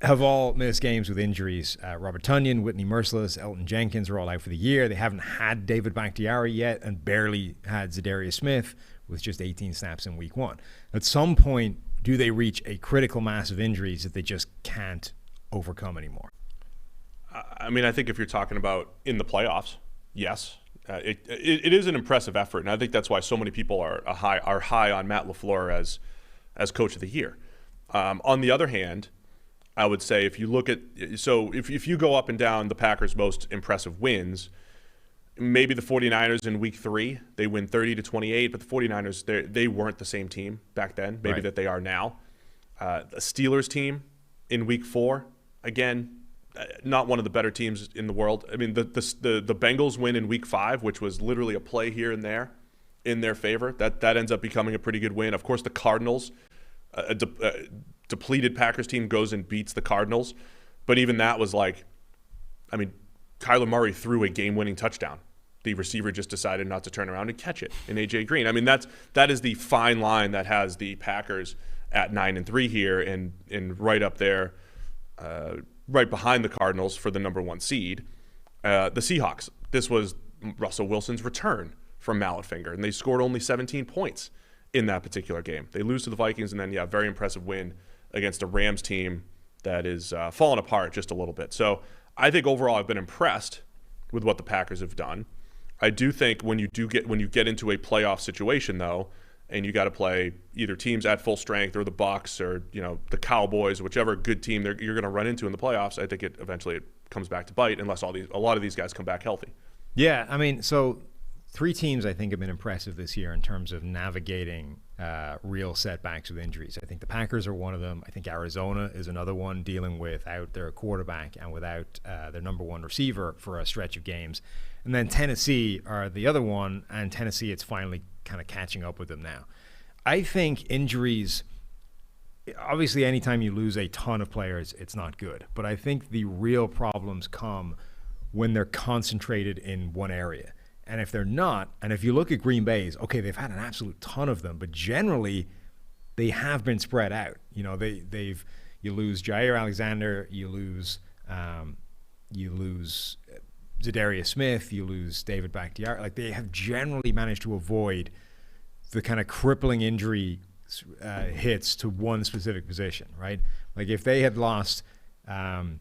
Have all missed games with injuries. Robert Tonyan, Whitney Merciless, Elton Jenkins are all out for the year. They haven't had David Bakhtiari yet and barely had Zadarius Smith with just 18 snaps in week 1. At some point, do they reach a critical mass of injuries that they just can't overcome anymore? I mean, I think if you're talking about in the playoffs, yes. It is an impressive effort, and I think that's why so many people are high on Matt LaFleur as coach of the year. On the other hand, I would say if you look at if you go up and down the Packers' most impressive wins, maybe the 49ers in week 3, they win 30-28, but the 49ers, they weren't the same team back then, maybe that they are now. The Steelers team in week 4, again, not one of the better teams in the world. I mean, the Bengals win in week 5, which was literally a play here and there in their favor. That ends up becoming a pretty good win. Of course, the Cardinals, a depleted Packers team goes and beats the Cardinals. But even that was like, I mean, Kyler Murray threw a game-winning touchdown. The receiver just decided not to turn around and catch it in A.J. Green. I mean, that is the fine line that has the Packers at 9-3 here and right up there, right behind the Cardinals for the number 1 seed. The Seahawks, this was Russell Wilson's return from mallet finger, and they scored only 17 points in that particular game. They lose to the Vikings, and then, very impressive win against a Rams team that is falling apart just a little bit. So I think overall I've been impressed with what the Packers have done. I do think when you get into a playoff situation, though, and you got to play either teams at full strength or the Bucs or the Cowboys, whichever good team you're going to run into in the playoffs, I think it eventually comes back to bite unless a lot of these guys come back healthy. Yeah, I mean, so 3 teams I think have been impressive this year in terms of navigating real setbacks with injuries. I think the Packers are one of them. I think Arizona is another one, dealing without their quarterback and without their number 1 receiver for a stretch of games. And then Tennessee are the other one, and Tennessee, it's finally kind of catching up with them now. I think injuries, obviously anytime you lose a ton of players, it's not good. But I think the real problems come when they're concentrated in one area. And if they're not, and if you look at Green Bay's, okay, they've had an absolute ton of them, but generally they have been spread out. You lose Jair Alexander, you lose Zadarius Smith, you lose David Bakhtiari. Like, they have generally managed to avoid the kind of crippling injury hits to one specific position, right? Like, if they had lost Jair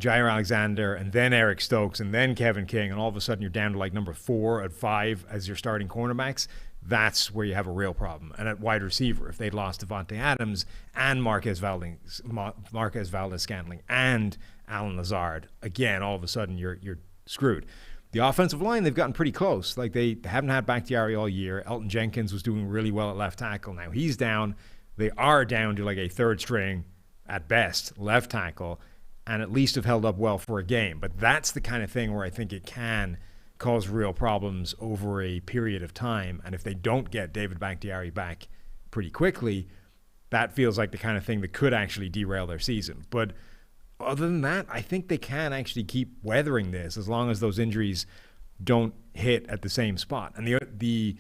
Alexander and then Eric Stokes and then Kevin King, and all of a sudden you're down to like number 4 at 5 as your starting cornerbacks, that's where you have a real problem. And at wide receiver, if they'd lost Devontae Adams and Marquez Valdes-Scantling and Alan Lazard, again, all of a sudden you're screwed. The offensive line, they've gotten pretty close. Like, they haven't had Bakhtiari all year. Elton Jenkins was doing really well at left tackle. Now he's down. They are down to like a 3rd string at best left tackle, and at least have held up well for a game. But that's the kind of thing where I think it can cause real problems over a period of time. And if they don't get David Bakhtiari back pretty quickly, that feels like the kind of thing that could actually derail their season. But other than that, I think they can actually keep weathering this as long as those injuries don't hit at the same spot. And the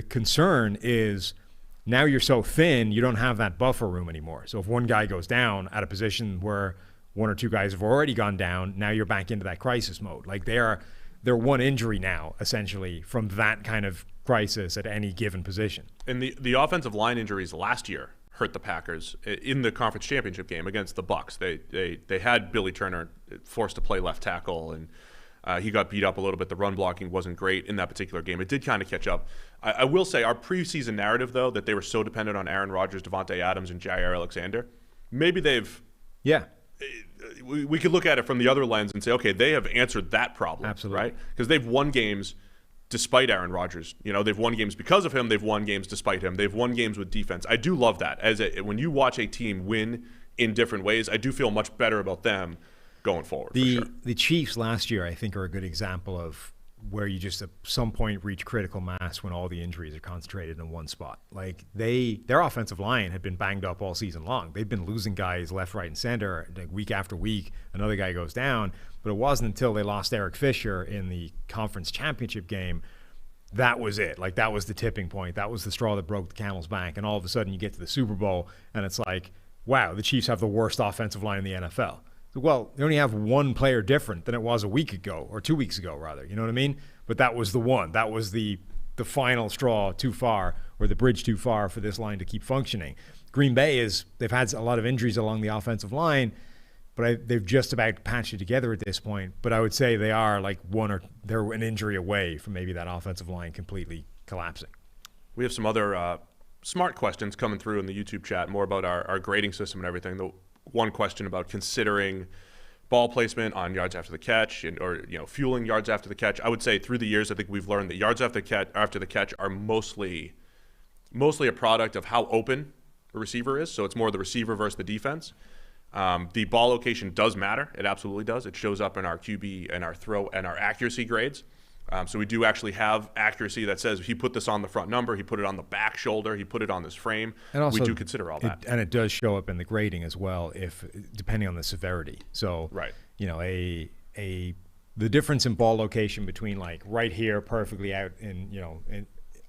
concern is now you're so thin, you don't have that buffer room anymore. So if one guy goes down at a position where one or two guys have already gone down, now you're back into that crisis mode. Like they're one injury now, essentially, from that kind of crisis at any given position. And the offensive line injuries last year hurt the Packers in the conference championship game against the Bucs. They had Billy Turner forced to play left tackle, and he got beat up a little bit. The run blocking wasn't great in that particular game. It did kind of catch up. I will say our preseason narrative, though, that they were so dependent on Aaron Rodgers, Devontae Adams, and Jair Alexander, maybe they've we could look at it from the other lens and say, okay, they have answered that problem. Absolutely. Right? Because they've won games despite Aaron Rodgers. They've won games because of him. They've won games despite him. They've won games with defense. I do love that. When you watch a team win in different ways, I do feel much better about them going forward. The Chiefs last year, I think, are a good example of where you just at some point reach critical mass when all the injuries are concentrated in one spot. Like their offensive line had been banged up all season long. They've been losing guys left, right, and center like week after week. Another guy goes down, but it wasn't until they lost Eric Fisher in the conference championship game that was it. Like that was the tipping point. That was the straw that broke the camel's back. And all of a sudden you get to the Super Bowl and it's like, wow, the Chiefs have the worst offensive line in the NFL. Well, they only have one player different than it was a week ago, or 2 weeks ago, rather. You know what I mean? But that was the one. That was the final straw too far, or the bridge too far for this line to keep functioning. Green Bay they've had a lot of injuries along the offensive line, but they've just about patched it together at this point. But I would say they are they're an injury away from maybe that offensive line completely collapsing. We have some other smart questions coming through in the YouTube chat, more about our grading system and everything. The one question about considering ball placement on yards after the catch or fueling yards after the catch. I would say through the years, I think we've learned that yards after the catch are mostly a product of how open a receiver is. So it's more the receiver versus the defense. The ball location does matter. It absolutely does. It shows up in our QB and our throw and our accuracy grades. So we do actually have accuracy that says he put this on the front number, he put it on the back shoulder, he put it on this frame. And also, we do consider all that. And it does show up in the grading as well, depending on the severity. So, right. The difference in ball location between like right here, perfectly out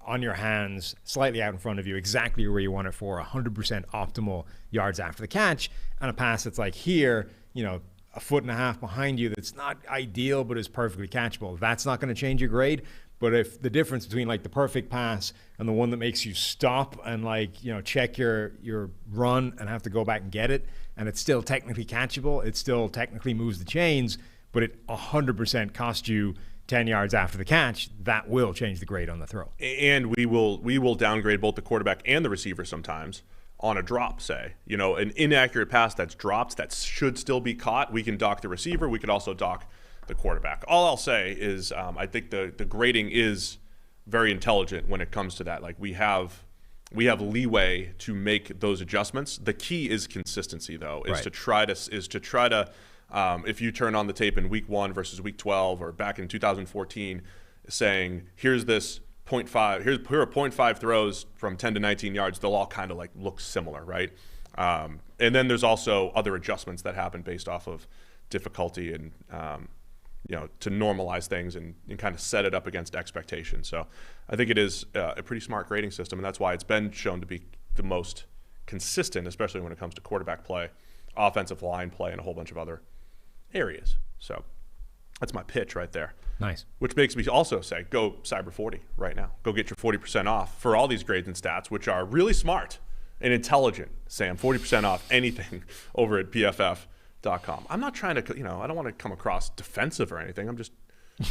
on your hands, slightly out in front of you, exactly where you want it for 100% optimal yards after the catch, and a pass that's like here, a foot and a half behind you that's not ideal but is perfectly catchable. That's not going to change your grade. But if the difference between like the perfect pass and the one that makes you stop and check your run and have to go back and get it, and it's still technically catchable, it still technically moves the chains, but it 100% cost you 10 yards after the catch, that will change the grade on the throw. And we will downgrade both the quarterback and the receiver sometimes on a drop, say. An inaccurate pass that's dropped that should still be caught, we can dock the receiver. We could also dock the quarterback. All I'll say is I think the grading is very intelligent when it comes to that. Like we have leeway to make those adjustments. The key is consistency, though, is to try to if you turn on the tape in week 1 versus week 12 or back in 2014 saying, here's this 0.5, here are 0.5 throws from 10 to 19 yards, they'll all kind of like look similar, right? And then there's also other adjustments that happen based off of difficulty and, to normalize things and kind of set it up against expectations. So I think it is a pretty smart grading system, and that's why it's been shown to be the most consistent, especially when it comes to quarterback play, offensive line play, and a whole bunch of other areas. So that's my pitch right there. Nice. Which makes me also say, go Cyber 40 right now. Go get your 40% off for all these grades and stats, which are really smart and intelligent, Sam. 40% off anything over at PFF.com. I'm not trying to, I don't want to come across defensive or anything. I'm just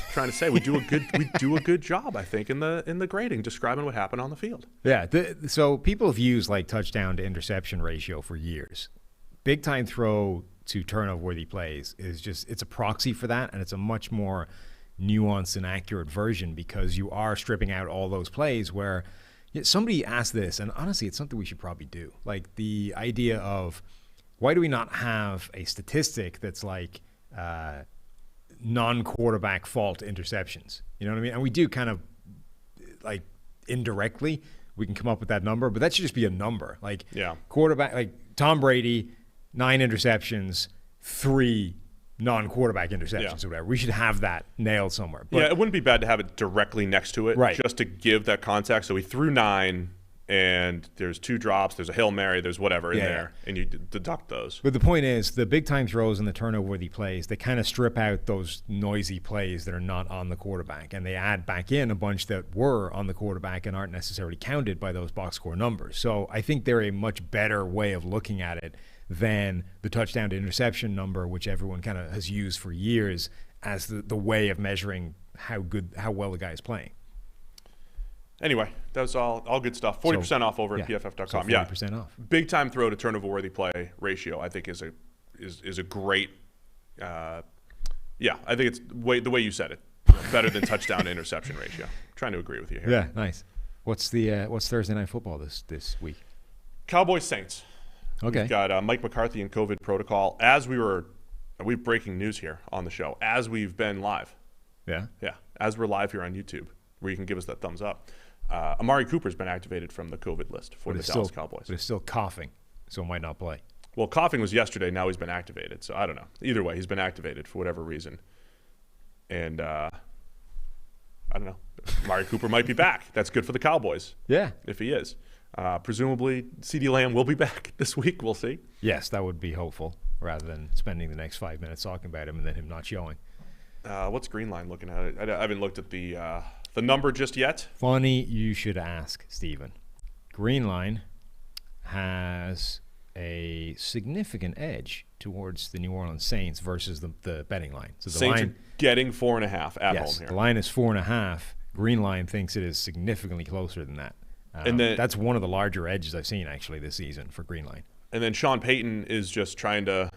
trying to say we do a good job, I think, in the grading, describing what happened on the field. Yeah. So people have used like touchdown to interception ratio for years. Big time throw to turnover worthy plays it's a proxy for that, and it's a much more nuanced and accurate version because you are stripping out all those plays where somebody asked this, and honestly it's something we should probably do, like the idea of why do we not have a statistic that's like non-quarterback fault interceptions. You know what I mean? And we do kind of like indirectly, we can come up with that number, but that should just be a number. Like quarterback, like Tom Brady, 9 interceptions, 3 non-quarterback interceptions or whatever. We should have that nailed somewhere. But, it wouldn't be bad to have it directly next to it, just to give that context. So he threw 9, and there's 2 drops, there's a Hail Mary, there's whatever in there, and you deduct those. But the point is, the big-time throws and the turnover-worthy plays, they kind of strip out those noisy plays that are not on the quarterback, and they add back in a bunch that were on the quarterback and aren't necessarily counted by those box score numbers. So I think they're a much better way of looking at it than the touchdown to interception number, which everyone kind of has used for years as the way of measuring how well the guy is playing. Anyway, that was all good stuff. 40% off over at PFF.com. So 40% off. Big time throw to turnover worthy play ratio, I think is a great. I think it's the way you said it, better than touchdown to interception ratio. Trying to agree with you here. Yeah, nice. What's Thursday Night Football this week? Cowboys Saints. Okay. We've got Mike McCarthy in COVID protocol. We've breaking news here on the show as we've been live. Yeah. Yeah. As we're live here on YouTube, where you can give us that thumbs up. Amari Cooper's been activated from the COVID list for the Dallas Cowboys. But it's still coughing, so might not play. Well, coughing was yesterday. Now he's been activated. So I don't know. Either way, he's been activated for whatever reason. And I don't know. Amari Cooper might be back. That's good for the Cowboys. Yeah. If he is. Presumably, CeeDee Lamb will be back this week. We'll see. Yes, that would be hopeful, rather than spending the next 5 minutes talking about him and then him not showing. What's Greenline looking at it? I haven't looked at the number just yet. Funny you should ask, Stephen. Greenline has a significant edge towards the New Orleans Saints versus the betting line. So the Saints line, are getting 4.5 at home here. The line is 4.5. Greenline thinks it is significantly closer than that. And then, that's one of the larger edges I've seen actually this season for Greenline. And then Sean Payton is just trying to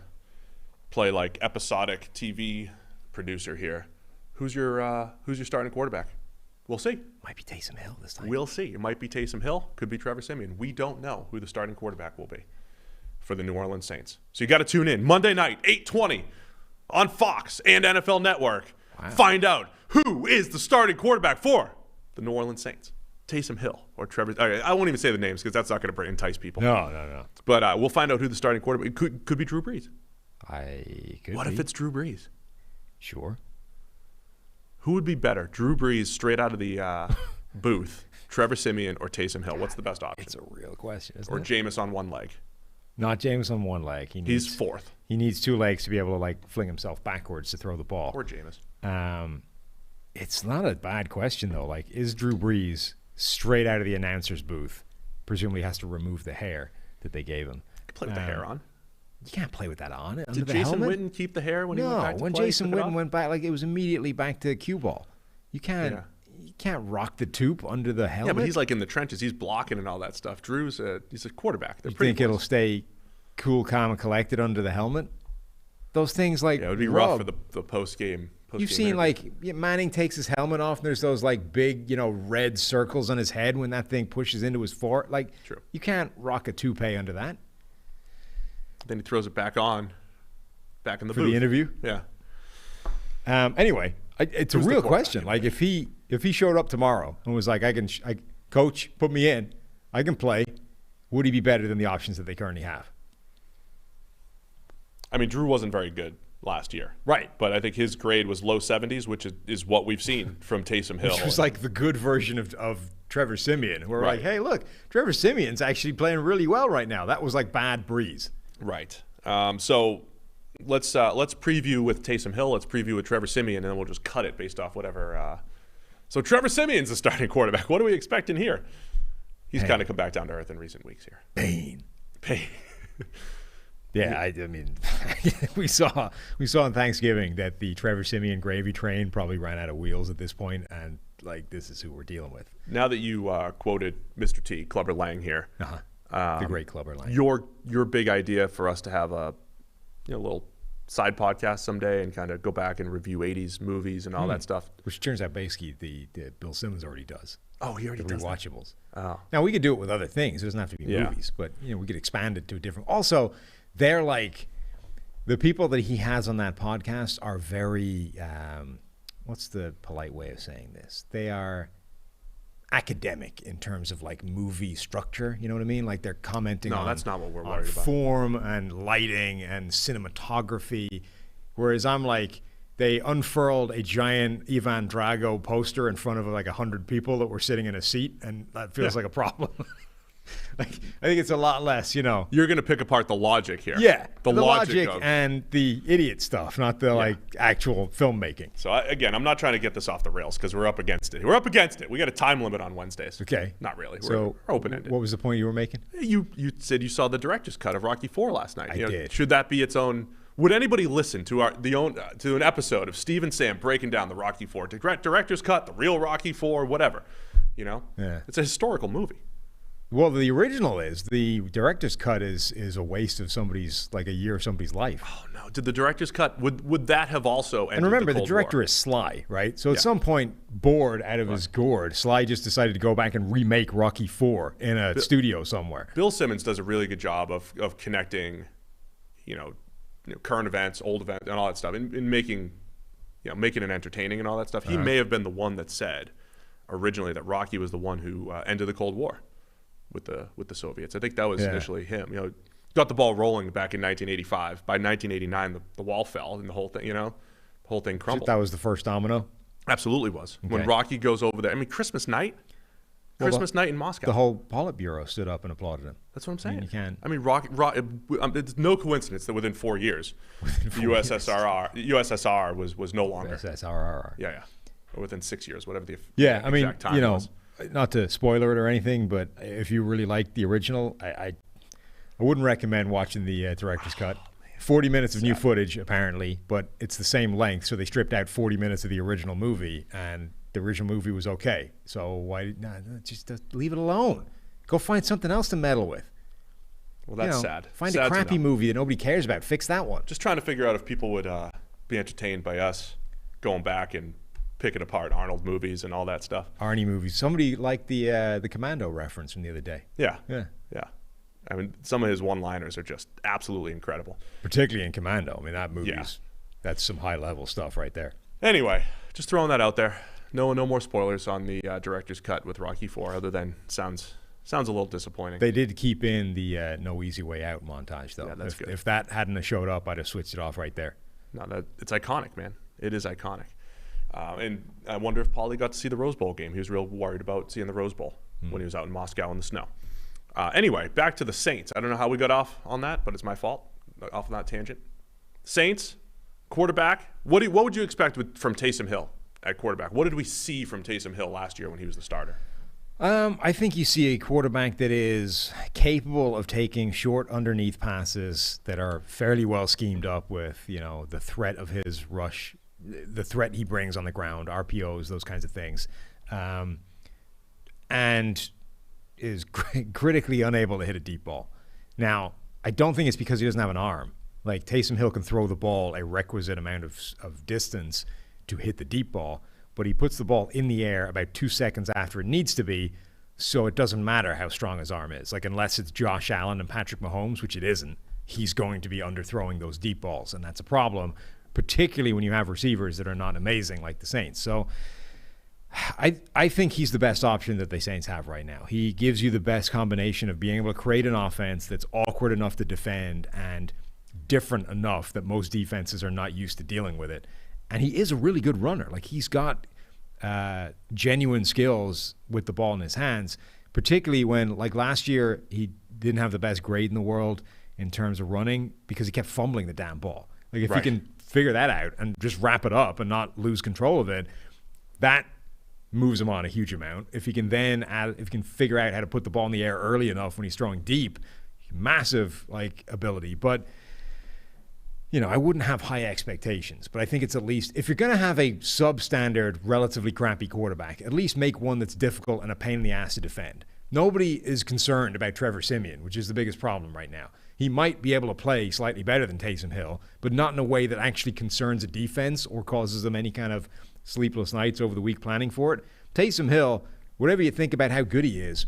play like episodic TV producer here. Who's your starting quarterback? We'll see. Might be Taysom Hill this time. We'll see. It might be Taysom Hill. Could be Trevor Siemian. We don't know who the starting quarterback will be for the New Orleans Saints. So you got to tune in Monday night, 8:20 on Fox and NFL Network. Wow. Find out who is the starting quarterback for the New Orleans Saints. Taysom Hill or Trevor. I won't even say the names because that's not going to entice people. No. But we'll find out who the starting quarterback could be. Drew Brees. What if it's Drew Brees? Sure. Who would be better, Drew Brees straight out of the booth, Trevor Siemian, or Taysom Hill? What's the best option? It's a real question, isn't or it? Jameis on one leg. Not Jameis on one leg. He's fourth. He needs 2 legs to be able to like fling himself backwards to throw the ball. Or Jameis. It's not a bad question though. Like, is Drew Brees straight out of the announcer's booth? Presumably has to remove the hair that they gave him. Play with the hair on. You can't play with that on. Did Jason Witten keep the hair when he went back to play? No, when Jason Witten went back, like it was immediately back to cue ball. You can't rock the toop under the helmet. Yeah, but he's like in the trenches. He's blocking and all that stuff. Drew's he's a quarterback. You think it'll stay cool, calm, and collected under the helmet? Those things like it would be rough for the post game. You've seen like Manning takes his helmet off and there's those like big red circles on his head when that thing pushes into his forehead. Like you can't rock a toupee under that. Then he throws it back on, back in the booth. For the interview? Yeah. Anyway, it's a real question. Like if he showed up tomorrow and was like, coach, put me in, I can play, would he be better than the options that they currently have? I mean, Drew wasn't very good last year. Right. But I think his grade was low 70s, which is what we've seen from Taysom Hill. Which was like the good version of Trevor Siemian. We're like, hey, look, Trevor Siemian's actually playing really well right now. That was like bad Breeze. Right. So let's preview with Taysom Hill. Let's preview with Trevor Siemian, and then we'll just cut it based off whatever. So Trevor Siemian's the starting quarterback. What are we expecting here? He's kind of come back down to earth in recent weeks here. Pain. Yeah, I mean, we saw on Thanksgiving that the Trevor Siemian gravy train probably ran out of wheels at this point, and like this is who we're dealing with. Now that you quoted Mr. T, Clubber Lang here. The great Clubber Lang. Your big idea for us to have a little side podcast someday and kind of go back and review 80s movies and all that stuff. Which turns out basically the Bill Simmons already does. Oh, he already does rewatchables. Oh. Now we could do it with other things. It doesn't have to be movies, but we could expand it to a different. Also, they're The people that he has on that podcast are very, what's the polite way of saying this? They are academic in terms of like movie structure. You know what I mean? Like they're commenting on, that's not what we're worried about. Form and lighting and cinematography. Whereas I'm like, they unfurled a giant Ivan Drago poster in front of like 100 people that were sitting in a seat, and that feels like a problem. Like, I think it's a lot less, you know. You're going to pick apart the logic here. Yeah, the logic of, and the idiot stuff, not the like actual filmmaking. So again, I'm not trying to get this off the rails because we're up against it. We're up against it. We got a time limit on Wednesdays. Okay, not really. So we're open-ended. What was the point you were making? You said you saw the director's cut of Rocky IV last night. I did. Should that be its own? Would anybody listen to to an episode of Steve and Sam breaking down the Rocky IV director's cut, the real Rocky IV, whatever? You know, it's a historical movie. Well, the original is. The director's cut is a waste of somebody's, like a year of somebody's life. Oh, no. Did the director's cut, would that have also ended And remember, the the director War? is Sly, right? So at some point, bored out of his gourd, Sly just decided to go back and remake Rocky IV in a studio somewhere. Bill Simmons does a really good job of connecting, current events, old events, and all that stuff, in making it entertaining and all that stuff. He may have been the one that said originally that Rocky was the one who ended the Cold War with the Soviets. I think that was initially him. Got the ball rolling back in 1985. By 1989, the wall fell and the whole thing crumbled. That was the first domino? Absolutely was. Okay. When Rocky goes over there. I mean, Christmas night in Moscow. The whole Politburo stood up and applauded him. That's what I'm saying. You can't. I mean, it's no coincidence that within 4 years, the USSR was no longer. USSR. Yeah. Or within 6 years, whatever the exact time was. Not to spoiler it or anything, but if you really like the original, I wouldn't recommend watching the director's cut. 40 minutes of new footage, apparently, but it's the same length, so they stripped out 40 minutes of the original movie, and the original movie was okay. So why just leave it alone? Go find something else to meddle with. Well, that's sad. Find sad a crappy movie that nobody cares about. Fix that one. Just trying to figure out if people would be entertained by us going back and picking apart Arnold movies and all that stuff. Arnie movies. Somebody liked the Commando reference from the other day. Yeah. I mean, some of his one-liners are just absolutely incredible. Particularly in Commando. I mean, that movie's that's some high-level stuff right there. Anyway, just throwing that out there. No more spoilers on the director's cut with Rocky IV, other than sounds a little disappointing. They did keep in the No Easy Way Out montage, though. Yeah, that's good. If that hadn't have showed up, I'd have switched it off right there. No, it's iconic, man. It is iconic. And I wonder if Paulie got to see the Rose Bowl game. He was real worried about seeing the Rose Bowl when he was out in Moscow in the snow. Anyway, back to the Saints. I don't know how we got off on that, but it's my fault, off on that tangent. Saints, quarterback. What would you expect from Taysom Hill at quarterback? What did we see from Taysom Hill last year when he was the starter? I think you see a quarterback that is capable of taking short underneath passes that are fairly well schemed up with, the threat of his rush, the threat he brings on the ground, RPOs, those kinds of things, and is critically unable to hit a deep ball. Now, I don't think it's because he doesn't have an arm. Like, Taysom Hill can throw the ball a requisite amount of distance to hit the deep ball, but he puts the ball in the air about 2 seconds after it needs to be, so it doesn't matter how strong his arm is. Like, unless it's Josh Allen and Patrick Mahomes, which it isn't, he's going to be underthrowing those deep balls, and that's a problem, particularly when you have receivers that are not amazing like the Saints. So I think he's the best option that the Saints have right now. He gives you the best combination of being able to create an offense that's awkward enough to defend and different enough that most defenses are not used to dealing with it. And he is a really good runner. Like, he's got genuine skills with the ball in his hands, particularly when, like last year, he didn't have the best grade in the world in terms of running because he kept fumbling the damn ball. Like, if he can figure that out and just wrap it up and not lose control of it, that moves him on a huge amount. If he can figure out how to put the ball in the air early enough when he's throwing deep, massive ability. But I wouldn't have high expectations, but I think it's at least, if you're going to have a substandard, relatively crappy quarterback, at least make one that's difficult and a pain in the ass to defend. Nobody is concerned about Trevor Siemian, which is the biggest problem right now. He might be able to play slightly better than Taysom Hill, but not in a way that actually concerns a defense or causes them any kind of sleepless nights over the week planning for it. Taysom Hill, whatever you think about how good he is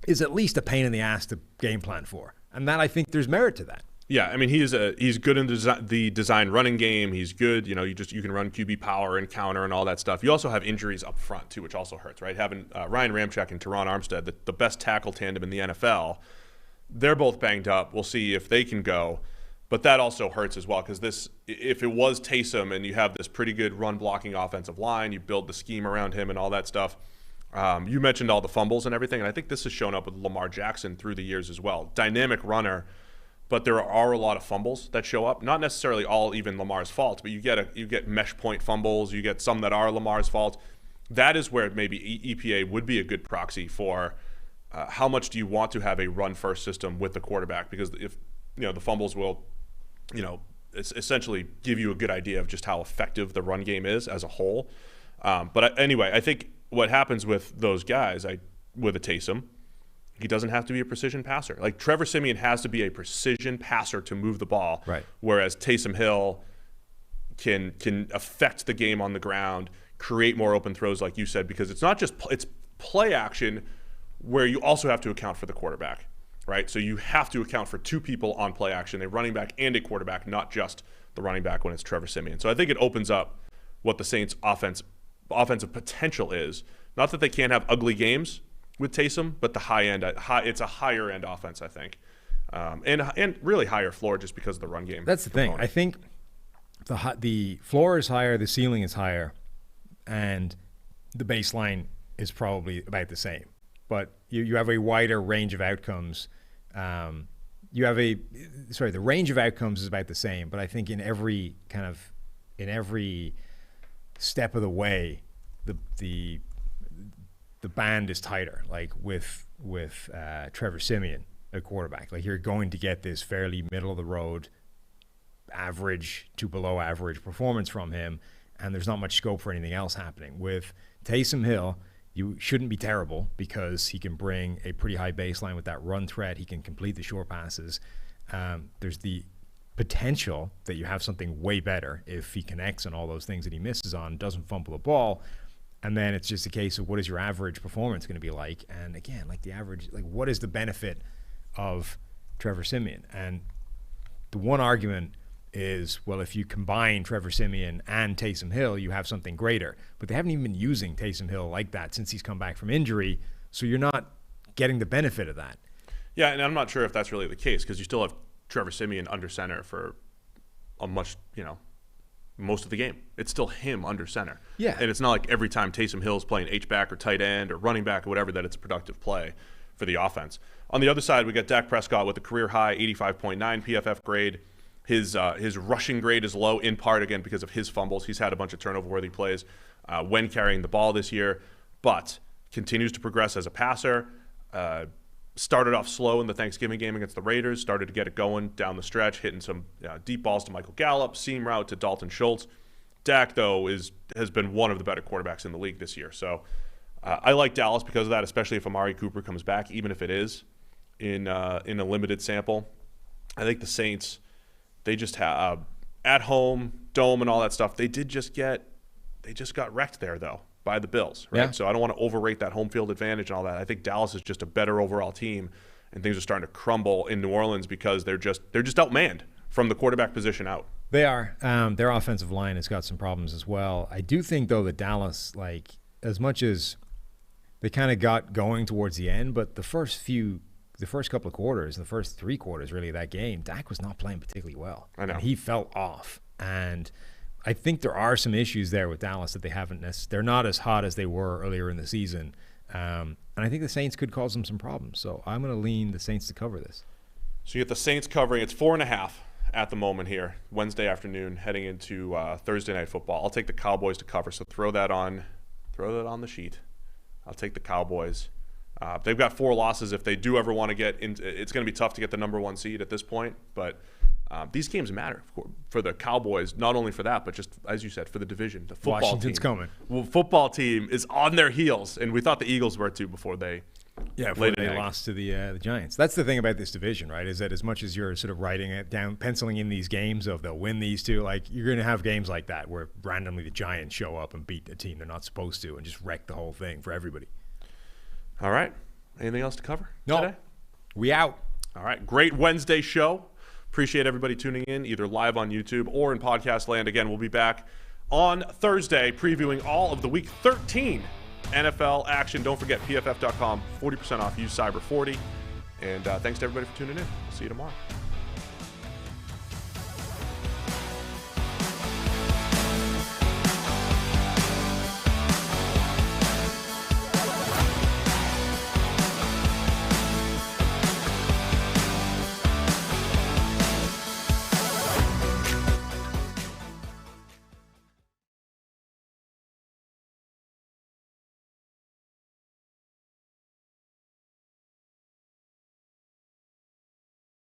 at least a pain in the ass to game plan for. And that, I think there's merit to that. Yeah, I mean he's good in the design running game. He's good. You can run QB power and counter and all that stuff. You also have injuries up front too, which also hurts, right? Having Ryan Ramczyk and Teron Armstead, the best tackle tandem in the NFL, they're both banged up. We'll see if they can go, but that also hurts as well because if it was Taysom and you have this pretty good run blocking offensive line, you build the scheme around him and all that stuff. You mentioned all the fumbles and everything, and I think this has shown up with Lamar Jackson through the years as well. Dynamic runner. But there are a lot of fumbles that show up. Not necessarily all even Lamar's fault, but you get mesh point fumbles. You get some that are Lamar's fault. That is where maybe EPA would be a good proxy for how much do you want to have a run-first system with the quarterback? Because if the fumbles will, essentially give you a good idea of just how effective the run game is as a whole. But anyway, I think what happens with those guys, with a Taysom. He doesn't have to be a precision passer. Like Trevor Siemian has to be a precision passer to move the ball, right? Whereas Taysom Hill can affect the game on the ground, create more open throws, like you said, because it's not just it's play action where you also have to account for the quarterback, right? So you have to account for two people on play action, a running back and a quarterback, not just the running back when it's Trevor Siemian. So I think it opens up what the Saints' offensive potential is. Not that they can't have ugly games with Taysom, but it's a higher end offense, I think, and really higher floor just because of the run game. That's the thing. I think the floor is higher, the ceiling is higher, and the baseline is probably about the same. But you have a wider range of outcomes. The range of outcomes is about the same, but I think in every step of the way, the band is tighter, like with Trevor Siemian, a quarterback. Like you're going to get this fairly middle of the road, average to below average performance from him, and there's not much scope for anything else happening. With Taysom Hill, you shouldn't be terrible because he can bring a pretty high baseline with that run threat. He can complete the short passes. There's the potential that you have something way better if he connects on all those things that he misses on, doesn't fumble the ball. And then it's just a case of what is your average performance going to be like? And again, like the average, like what is the benefit of Trevor Siemian? And the one argument is, well, if you combine Trevor Siemian and Taysom Hill, you have something greater. But they haven't even been using Taysom Hill like that since he's come back from injury. So you're not getting the benefit of that. Yeah, and I'm not sure if that's really the case because you still have Trevor Siemian under center for most of the game. It's still him under center. Yeah. And it's not like every time Taysom Hill's playing H-back or tight end or running back or whatever that it's a productive play for the offense. On the other side, we got Dak Prescott with a career-high 85.9 PFF grade. His rushing grade is low in part, again, because of his fumbles. He's had a bunch of turnover-worthy plays when carrying the ball this year, but continues to progress as a passer. Started off slow in the Thanksgiving game against the Raiders, started to get it going down the stretch, hitting some deep balls to Michael Gallup, seam route to Dalton Schultz. Dak, though, has been one of the better quarterbacks in the league this year. So I like Dallas because of that, especially if Amari Cooper comes back, even if it is in a limited sample. I think the Saints, they just have at home, dome and all that stuff, they just got wrecked there, though, by the Bills, right? Yeah. So I don't want to overrate that home field advantage and all that. I think Dallas is just a better overall team, and things are starting to crumble in New Orleans because they're just outmanned from the quarterback position out. They are. Their offensive line has got some problems as well. I do think, though, that Dallas, like, as much as they kind of got going towards the end, but the first couple of quarters, the first three quarters, really, of that game, Dak was not playing particularly well. I know. And he fell off. And I think there are some issues there with Dallas that they haven't they're not as hot as they were earlier in the season. And I think the Saints could cause them some problems. So I'm going to lean the Saints to cover this. So you get the Saints covering. It's 4.5 at the moment here, Wednesday afternoon, heading into Thursday Night Football. I'll take the Cowboys to cover, so throw that on the sheet. I'll take the Cowboys. They've got 4 losses. If they do ever want to get into, it's going to be tough to get the number 1 seed at this point, but these games matter for the Cowboys, not only for that, but just, as you said, for the division. The football Washington's team. coming. Well, football team is on their heels, and we thought the Eagles were too before they lost to the Giants. That's the thing about this division, right, is that as much as you're sort of writing it down, penciling in these games of they'll win these two, like you're going to have games like that where randomly the Giants show up and beat a team they're not supposed to and just wreck the whole thing for everybody. All right. Anything else to cover today? We out. All right. Great Wednesday show. Appreciate everybody tuning in, either live on YouTube or in podcast land. Again, we'll be back on Thursday previewing all of the Week 13 NFL action. Don't forget, PFF.com, 40% off. Use Cyber40. And thanks to everybody for tuning in. We'll see you tomorrow.